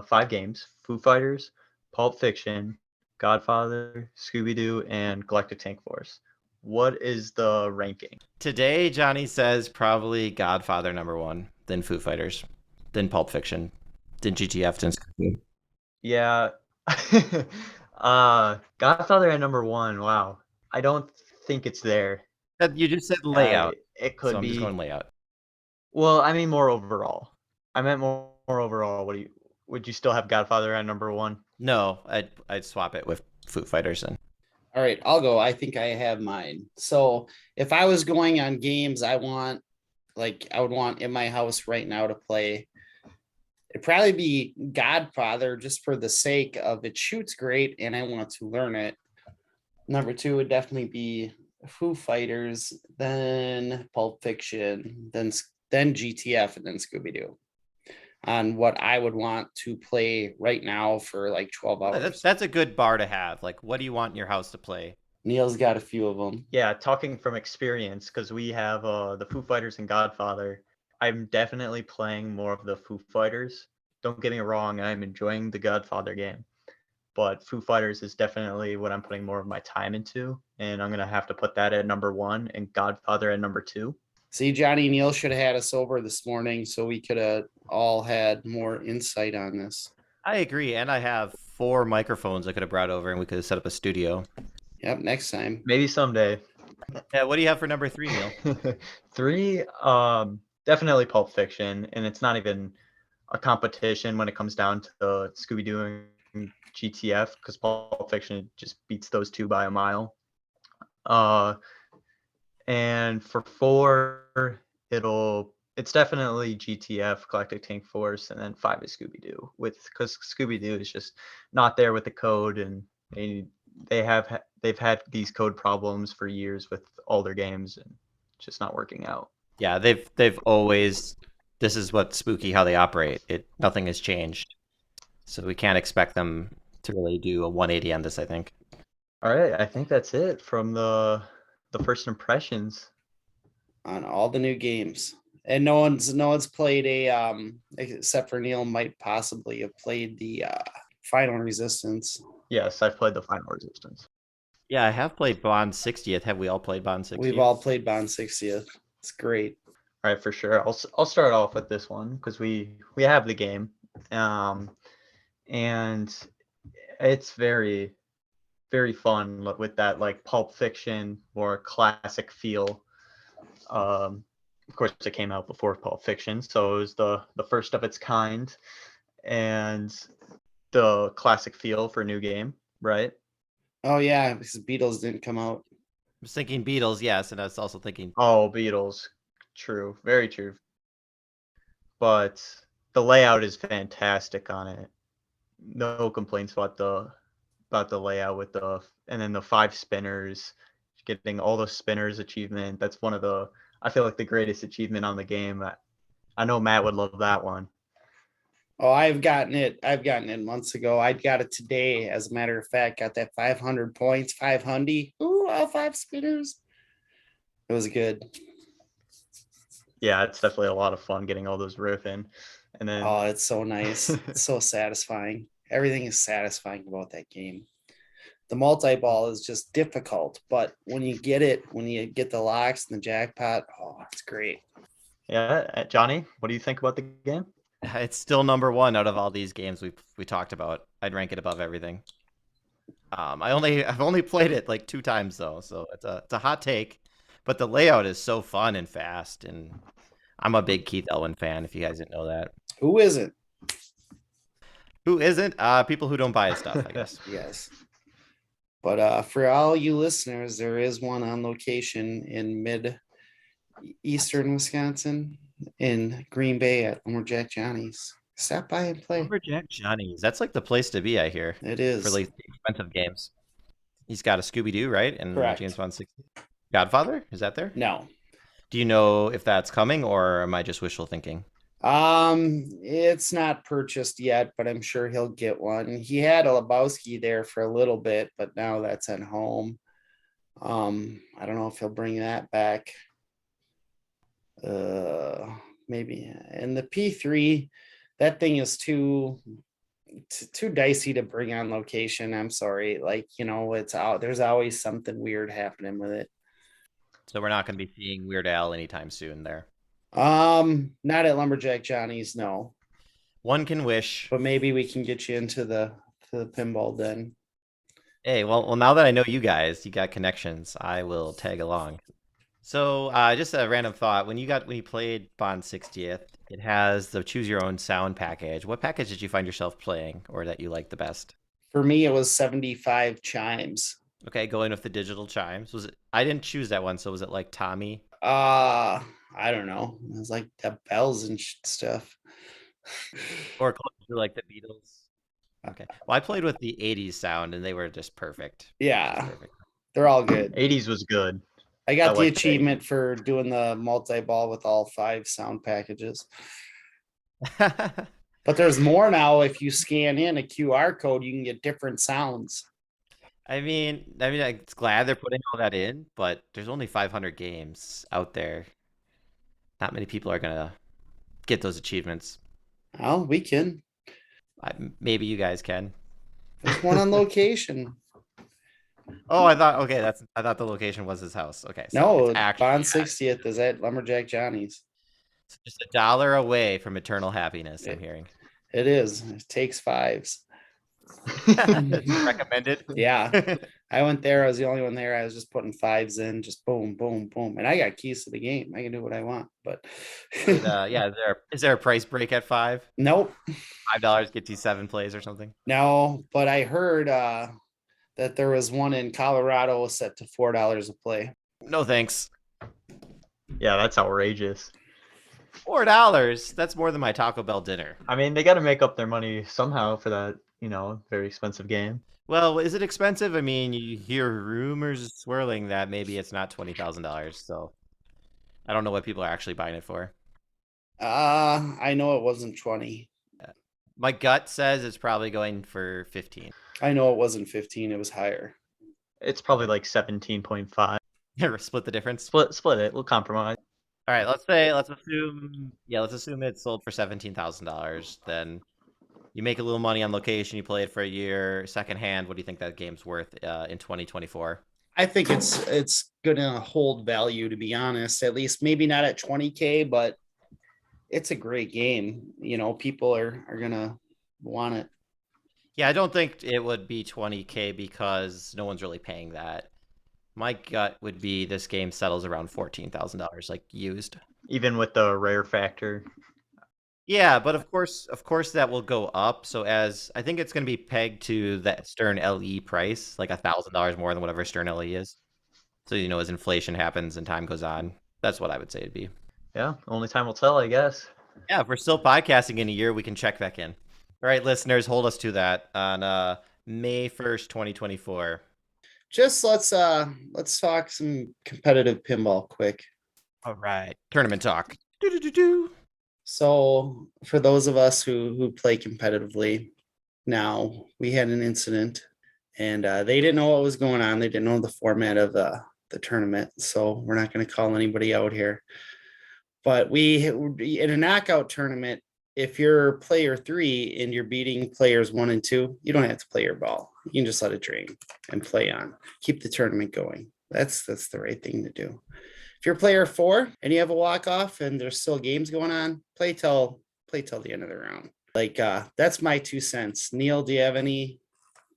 5 games: Foo Fighters, Pulp Fiction, Godfather, Scooby-Doo, and Galactic Tank Force. What is the ranking? Today, Johnny says probably Godfather #1, then Foo Fighters, then Pulp Fiction, then GTF, then Scooby. Yeah. Godfather at #1. Wow. I don't think it's there. You just said layout, It so could I'm just be. going layout. Well, I mean more overall. I meant more overall. Would you still have Godfather at #1? No, I'd swap it with Foo Fighters and All right, I'll go. I think I have mine. So if I was going on games, I would want in my house right now to play. It'd probably be Godfather just for the sake of it shoots great and I want to learn it. Number two would definitely be Foo Fighters, then Pulp Fiction, then GTF, and then Scooby Doo. On what I would want to play right now for like 12 hours. that's a good bar to have. Like, what do you want in your house to play? Neil's got a few of them. Yeah, talking from experience, because we have the Foo Fighters and Godfather. I'm definitely playing more of the Foo Fighters. Don't get me wrong, I'm enjoying the Godfather game, but Foo Fighters is definitely what I'm putting more of my time into, and I'm gonna have to put that at #1 and Godfather at #2. See, Johnny, Neil should have had us over this morning so we could have all had more insight on this. I agree, and I have 4 microphones I could have brought over, and we could have set up a studio. Yep, next time. Maybe someday. Yeah, what do you have for #3, Neil? 3, definitely Pulp Fiction, and it's not even a competition when it comes down to Scooby-Doo and GTF, because Pulp Fiction just beats those two by a mile. And for 4, it's definitely GTF, Galactic Tank Force, and then 5 is Scooby-Doo. Because Scooby-Doo is just not there with the code, and they've had these code problems for years with all their games, and it's just not working out. Yeah, they've always. This is what's spooky how they operate. Nothing has changed, so we can't expect them to really do a 180 on this, I think. All right, I think that's it from the first impressions on all the new games. And no one's played except for Neil might possibly have played the Final Resistance. Yes, I've played the Final Resistance. Yeah, I have played Bond 60th. Have we all played Bond 60th? We've all played Bond 60th. It's great. All right, for sure. I'll start off with this one because we have the game, and it's very, very fun with that like Pulp Fiction, more classic feel. Of course, it came out before Pulp Fiction, so it was the first of its kind, and the classic feel for a new game, right? Oh yeah, because Beatles didn't come out. I was thinking Beatles, yes, and I was also thinking. Oh, Beatles. True, very true. But the layout is fantastic on it. No complaints about the layout with and then the 5 spinners, getting all the spinners achievement. That's one of I feel like the greatest achievement on the game. I know Matt would love that one. Oh, I've gotten it months ago. I got it today. As a matter of fact, got that 500 points, 500. Ooh, all 5 spinners. It was good. Yeah, it's definitely a lot of fun getting all those riffing. And then oh, it's so nice. It's so satisfying. Everything is satisfying about that game. The multi-ball is just difficult, but when you get the locks and the jackpot, oh, it's great. Yeah, Johnny, what do you think about the game? It's still #1 out of all these games we talked about. I'd rank it above everything. I've only played it like 2 times though, so it's a hot take. But the layout is so fun and fast, and I'm a big Keith Elwin fan, if you guys didn't know that. Who isn't? Who isn't? People who don't buy his stuff, I guess. Yes. But for all you listeners, there is one on location in mid-eastern Wisconsin in Green Bay at Lumberjack Johnny's. Stop by and play. Lumberjack Johnny's. That's like the place to be, I hear. It is. For like expensive games. He's got a Scooby-Doo, right? And correct. James Bond 60. Godfather? Is that there? No. Do you know if that's coming, or am I just wishful thinking? It's not purchased yet, but I'm sure he'll get one. He had a Lebowski there for a little bit, but now that's at home. I don't know if he'll bring that back. maybe. And the P3, that thing is too dicey to bring on location. I'm sorry. Like, it's out. There's always something weird happening with it. So we're not going to be seeing Weird Al anytime soon there. Not at Lumberjack Johnny's, no. One can wish. But maybe we can get you into the pinball den. Hey, well, now that I know you guys, you got connections, I will tag along. So, just a random thought: when you played Bond 60th, it has the choose your own sound package. What package did you find yourself playing, or that you liked the best? For me, it was 75 chimes. Okay, going with the digital chimes. Was it? I didn't choose that one, so was it like Tommy? I don't know. It was like the bells and stuff. Or close to like the Beatles? Okay. Well, I played with the 80s sound, and they were just perfect. Yeah, Just perfect. they're all good. 80s was good. I got the liked the achievement for doing the multi-ball with all 5 sound packages. But there's more now. If you scan in a QR code, you can get different sounds. I mean, I'm glad they're putting all that in, but there's only 500 games out there. Not many people are gonna get those achievements. Well, we can. Maybe you guys can. There's one on location. Oh, I thought the location was his house. Okay, so No, it's actually Bond 60th is at Lumberjack Johnny's. it's just $1 away from eternal happiness. I'm hearing. It is. It takes 5s. Recommended. Yeah. I went there. I was the only one there. I was just putting 5s in, just boom, boom, boom. And I got keys to the game. I can do what I want. But Yeah, is there a price break at 5? Nope. $5 gets you 7 plays or something. No, but I heard that there was one in Colorado set to $4 a play. No thanks. Yeah, that's outrageous. $4. That's more than my Taco Bell dinner. I mean, they got to make up their money somehow for that, very expensive game. Well, is it expensive? I mean, you hear rumors swirling that maybe it's not $20,000. So I don't know what people are actually buying it for. I know it wasn't 20. My gut says it's probably going for 15. I know it wasn't 15. It was higher. It's probably like 17.5. Split the difference. Split it. We'll compromise. All right, let's assume it's sold for $17,000. Then you make a little money on location. You play it for a year. Secondhand, what do you think that game's worth in 2024? I think it's gonna hold value, to be honest. At least maybe not at 20K, but it's a great game. People are gonna want it. Yeah, I don't think it would be 20K because no one's really paying that. My gut would be this game settles around $14,000, like used. Even with the rare factor. Yeah, but of course that will go up. So I think it's going to be pegged to that Stern LE price, like $1,000 more than whatever Stern LE is. So as inflation happens and time goes on, that's what I would say it'd be. Yeah, only time will tell, I guess. Yeah, if we're still podcasting in a year, we can check back in. All right, listeners, hold us to that on May 1st, 2024. Just let's talk some competitive pinball quick. All right, tournament talk. Do-do-do-do. So for those of us who play competitively now, we had an incident and they didn't know what was going on. They didn't know the format of the tournament. So we're not going to call anybody out here. But in a knockout tournament, if you're player 3 and you're beating players 1 and 2, you don't have to play your ball. You can just let it drain and play on. Keep the tournament going. That's the right thing to do. If you're player 4 and you have a walk-off and there's still games going on, play till the end of the round. Like that's my 2 cents. Neil, do you have anything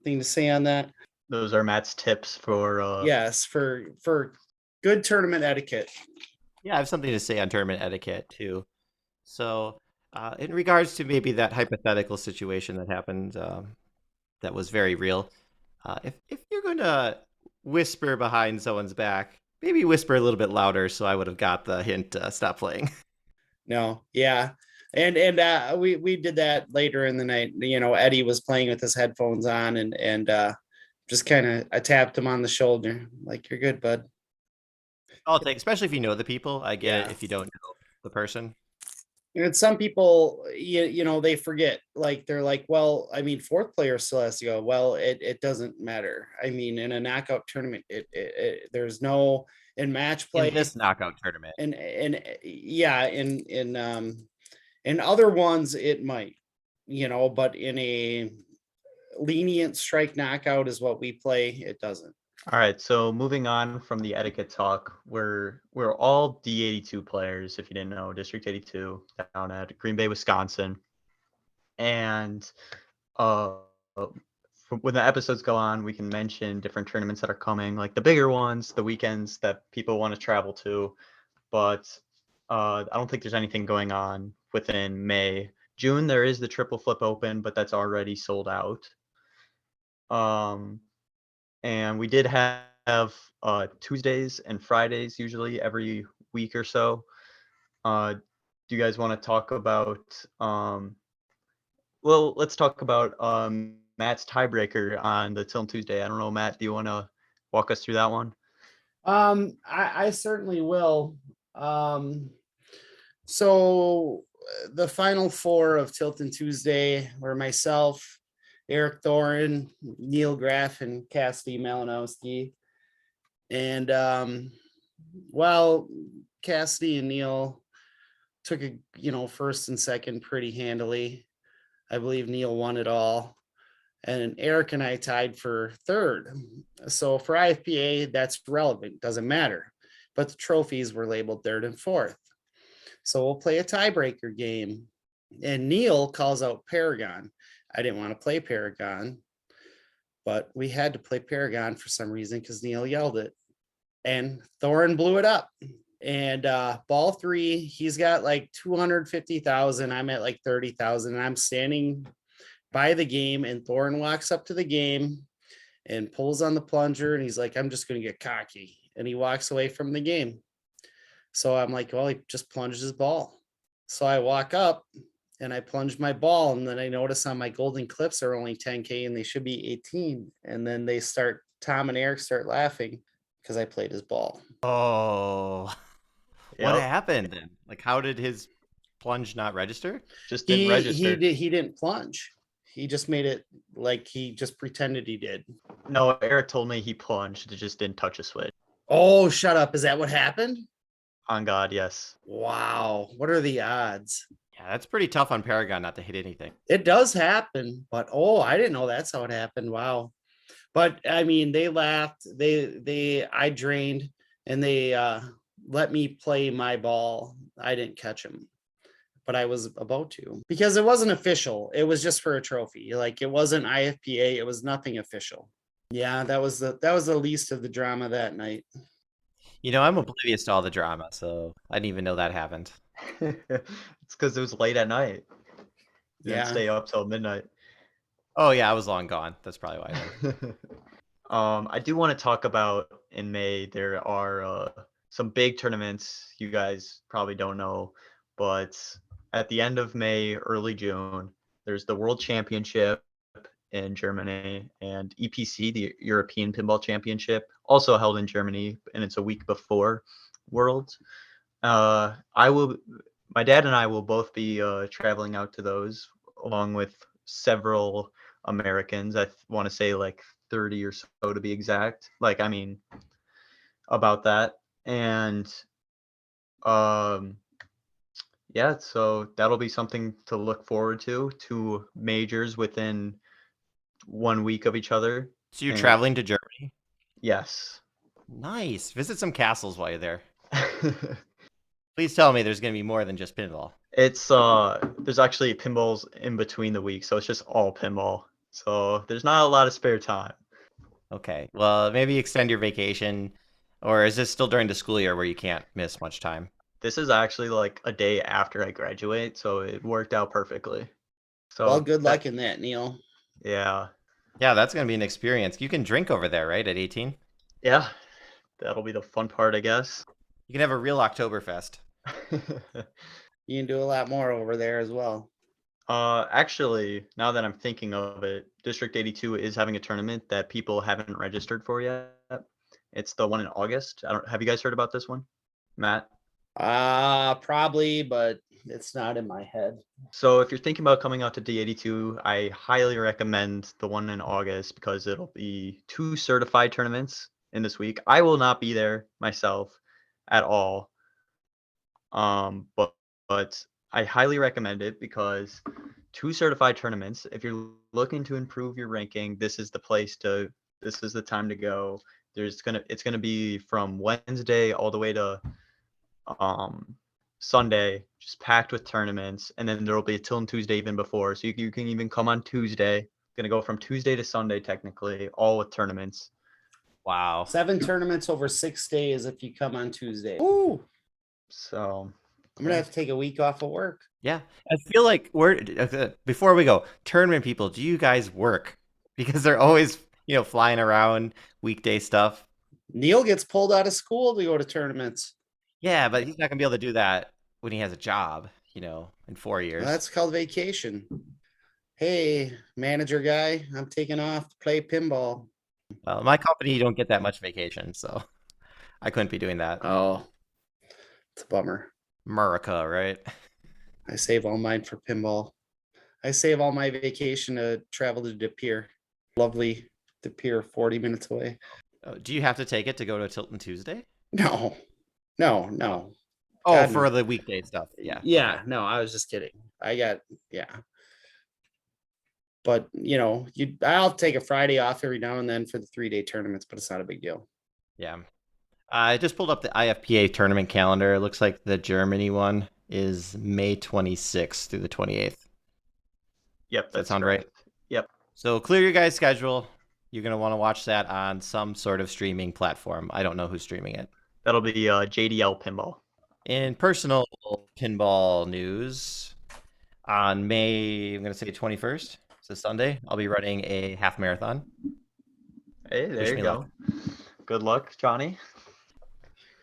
to say on that? Those are Matt's tips for yes, for good tournament etiquette. Yeah, I have something to say on tournament etiquette too. So, in regards to maybe that hypothetical situation that happened, that was very real. If you're going to whisper behind someone's back, maybe whisper a little bit louder, so I would have got the hint. Stop playing. No, yeah, and we did that later in the night. Eddie was playing with his headphones on, and just kind of I tapped him on the shoulder, like, "You're good, bud." I'll take, especially if you know the people. I get it Yeah. if you don't know the person. And some people, they forget. Like they're like, well, I mean, fourth player still has to go. Well, it doesn't matter. I mean, in a knockout tournament, there's no in match In play this knockout tournament. and yeah, in other ones it might, but in a lenient strike knockout is what we play. It doesn't. All right, so moving on from the etiquette talk, we're all D82 players, if you didn't know, District 82 down at Green Bay, Wisconsin. And uh, when the episodes go on, we can mention different tournaments that are coming, like the bigger ones, the weekends that people want to travel to. But I don't think there's anything going on within May. June, there is the Triple Flip Open, but that's already sold out. And we did have Tuesdays and Fridays usually every week or so. Do you guys want to talk about? Well, let's talk about Matt's tiebreaker on the Tilm Tuesday. I don't know, Matt. Do you want to walk us through that one? I certainly will. So the final four of Tilton Tuesday were myself, Eric Thorin, Neil Graff, and Cassidy Malinowski. And Cassidy and Neil took first and second pretty handily. I believe Neil won it all. And Eric and I tied for third. So for IFPA, that's relevant, doesn't matter. But the trophies were labeled third and fourth. So we'll play a tiebreaker game. And Neil calls out Paragon. I didn't want to play Paragon, but we had to play Paragon for some reason because Neil yelled it. And Thorin blew it up. And ball three, he's got like 250,000. I'm at like 30,000. And I'm standing by the game, and Thorin walks up to the game and pulls on the plunger, and he's like, I'm just going to get cocky. And he walks away from the game. So I'm like, well, he just plunged his ball. So I walk up and I plunge my ball, and then I notice on my golden clips are only 10K and they should be 18. And then Tom and Eric start laughing because I played his ball. Oh, what Yep. happened then? Like, how did his plunge not register? Just didn't register. He didn't plunge. He just made it like he just pretended he did. No, Eric told me he plunged. It just didn't touch a switch. Oh, shut up. Is that what happened? On God, yes. Wow. What are the odds? Yeah, that's pretty tough on Paragon not to hit anything. It does happen, but I didn't know that's how it happened. Wow. But I mean, they laughed. I drained, and they let me play my ball. I didn't catch him, but I was about to, because it wasn't official. It was just for a trophy. Like, it wasn't IFPA. It was nothing official. Yeah, that was the least of the drama that night. I'm oblivious to all the drama, so I didn't even know that happened. It's because it was late at night. You didn't Yeah. stay up till midnight. Oh yeah, I was long gone. That's probably why. Then. I do want to talk about in May, there are some big tournaments you guys probably don't know, but at the end of May, early June, there's the World Championship in Germany, and EPC, the European Pinball Championship, also held in Germany, and it's a week before Worlds. My dad and I will both be traveling out to those, along with several Americans. I want to say like 30 or so to be exact. Like, I mean, about that. And yeah, so that'll be something to look forward to. Two majors within 1 week of each other. So you're traveling to Germany? Yes. Nice. Visit some castles while you're there. Please tell me there's going to be more than just pinball. It's there's actually pinballs in between the weeks, so it's just all pinball. So there's not a lot of spare time. Okay. Well, maybe extend your vacation, or is this still during the school year where you can't miss much time? This is actually like a day after I graduate, so it worked out perfectly. So Well, good luck in that, Neil. Yeah. Yeah, that's going to be an experience. You can drink over there, right, at 18? Yeah. That'll be the fun part, I guess. You can have a real Oktoberfest. You can do a lot more over there as well. Actually, now that I'm thinking of it, District 82 is having a tournament that people haven't registered for yet. It's the one in August. Have you guys heard about this one, Matt? Probably, but It's not in my head. So if you're thinking about coming out to D82, I highly recommend the one in August because it'll be 2 certified tournaments in this week. I will not be there myself at all. But I highly recommend it because 2 certified tournaments. If you're looking to improve your ranking, this is the time to go. It's gonna be from Wednesday all the way to Sunday, just packed with tournaments, and then there'll be a Tilton Tuesday even before. So you can even come on Tuesday. Gonna go from Tuesday to Sunday technically, all with tournaments. Wow. 7 tournaments over 6 days if you come on Tuesday. Ooh, So I'm gonna have to take a week off of work. Yeah. I feel like before we go, tournament people, do you guys work? Because they're always, flying around weekday stuff. Neil gets pulled out of school to go to tournaments. Yeah, but he's not gonna be able to do that when he has a job, in 4 years. Well, that's called vacation. Hey, manager guy, I'm taking off to play pinball. Well, my company, you don't get that much vacation, so I couldn't be doing that. Oh, it's a bummer. America, right? I save all mine for pinball. I save all my vacation to travel to De Pere. Lovely De Pere, 40 minutes away. Oh, do you have to take it to go to Tilton Tuesday? No. Oh, God, for no. the weekday stuff. Yeah. Yeah, no, I was just kidding. But I'll take a Friday off every now and then for the 3-day tournaments, but it's not a big deal. Yeah. I just pulled up the IFPA tournament calendar. It looks like the Germany one is May 26th through the 28th. Yep, Does that sound right? Yep. So clear your guys' schedule. You're going to want to watch that on some sort of streaming platform. I don't know who's streaming it. That'll be JDL Pinball. In personal pinball news, on May, I'm going to say 21st, it's a Sunday, I'll be running a half marathon. Hey, there you go. Good luck, Johnny.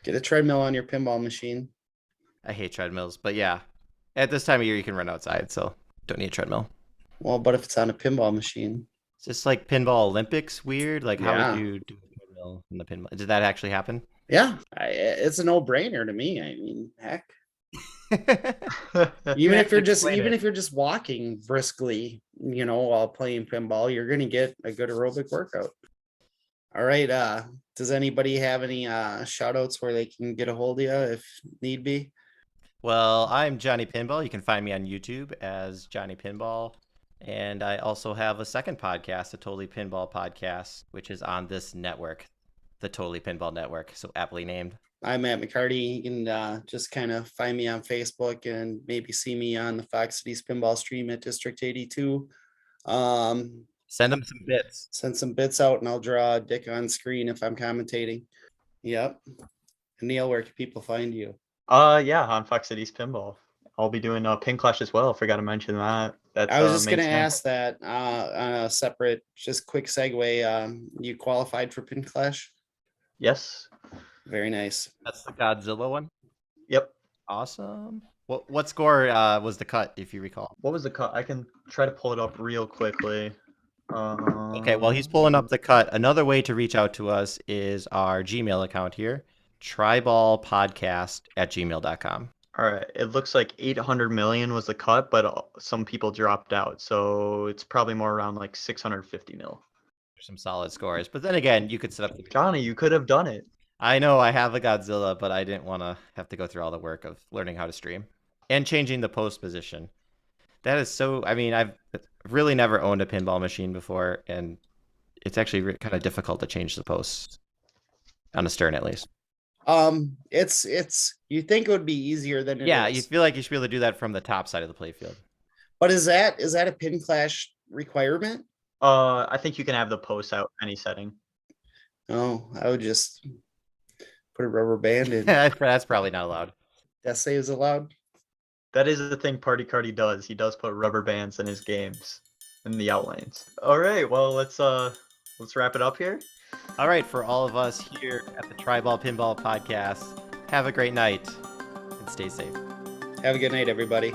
Get a treadmill on your pinball machine. I hate treadmills, but yeah, at this time of year, you can run outside, so don't need a treadmill. Well, but if it's on a pinball machine. Is this like Pinball Olympics weird? Like, how Yeah. would you do a treadmill in the pinball? Did that actually happen? Yeah, it's a no-brainer to me. I mean, heck. Even if you're just walking briskly, while playing pinball, you're gonna get a good aerobic workout. All right. Does anybody have any shout outs where they can get a hold of you if need be? Well, I'm Johnny Pinball. You can find me on YouTube as Johnny Pinball. And I also have a second podcast, a Totally Pinball podcast, which is on this network, the Totally Pinball Network, so aptly named. I'm Matt McCarty. You can just kind of find me on Facebook and maybe see me on the Fox Cities Pinball stream at District 82. Send them some bits. Send some bits out and I'll draw a dick on screen if I'm commentating. Yep. And Neil, where can people find you? Yeah, on Fox Cities Pinball. I'll be doing a Pin Clash as well. Forgot to mention that. I was just going to ask that on a separate, just quick segue. You qualified for Pin Clash? Yes. Very nice. That's the Godzilla one? Yep. Awesome. What score was the cut, if you recall? What was the cut? I can try to pull it up real quickly. Okay, while he's pulling up the cut, another way to reach out to us is our Gmail account here, triballpodcast@gmail.com. All right. It looks like 800 million was the cut, but some people dropped out. So it's probably more around like 650 mil. Some solid scores. But then again, you could set up... Johnny, you could have done it. I know I have a Godzilla, but I didn't want to have to go through all the work of learning how to stream and changing the post position. That is so... I mean, I've really never owned a pinball machine before, and it's actually kind of difficult to change the posts on a Stern, at least. It's you think it would be easier than it is. You feel like you should be able to do that from the top side of the playfield. But is that a Pin Clash requirement? I think you can have the post out any setting. Oh, I would just put a rubber band in. That's probably not allowed. Death saves allowed. That is the thing Party Cardi does. He does put rubber bands in his games in the outlanes. All right, well let's wrap it up here. All right, for all of us here at the Triball Pinball Podcast, have a great night and stay safe. Have a good night, everybody.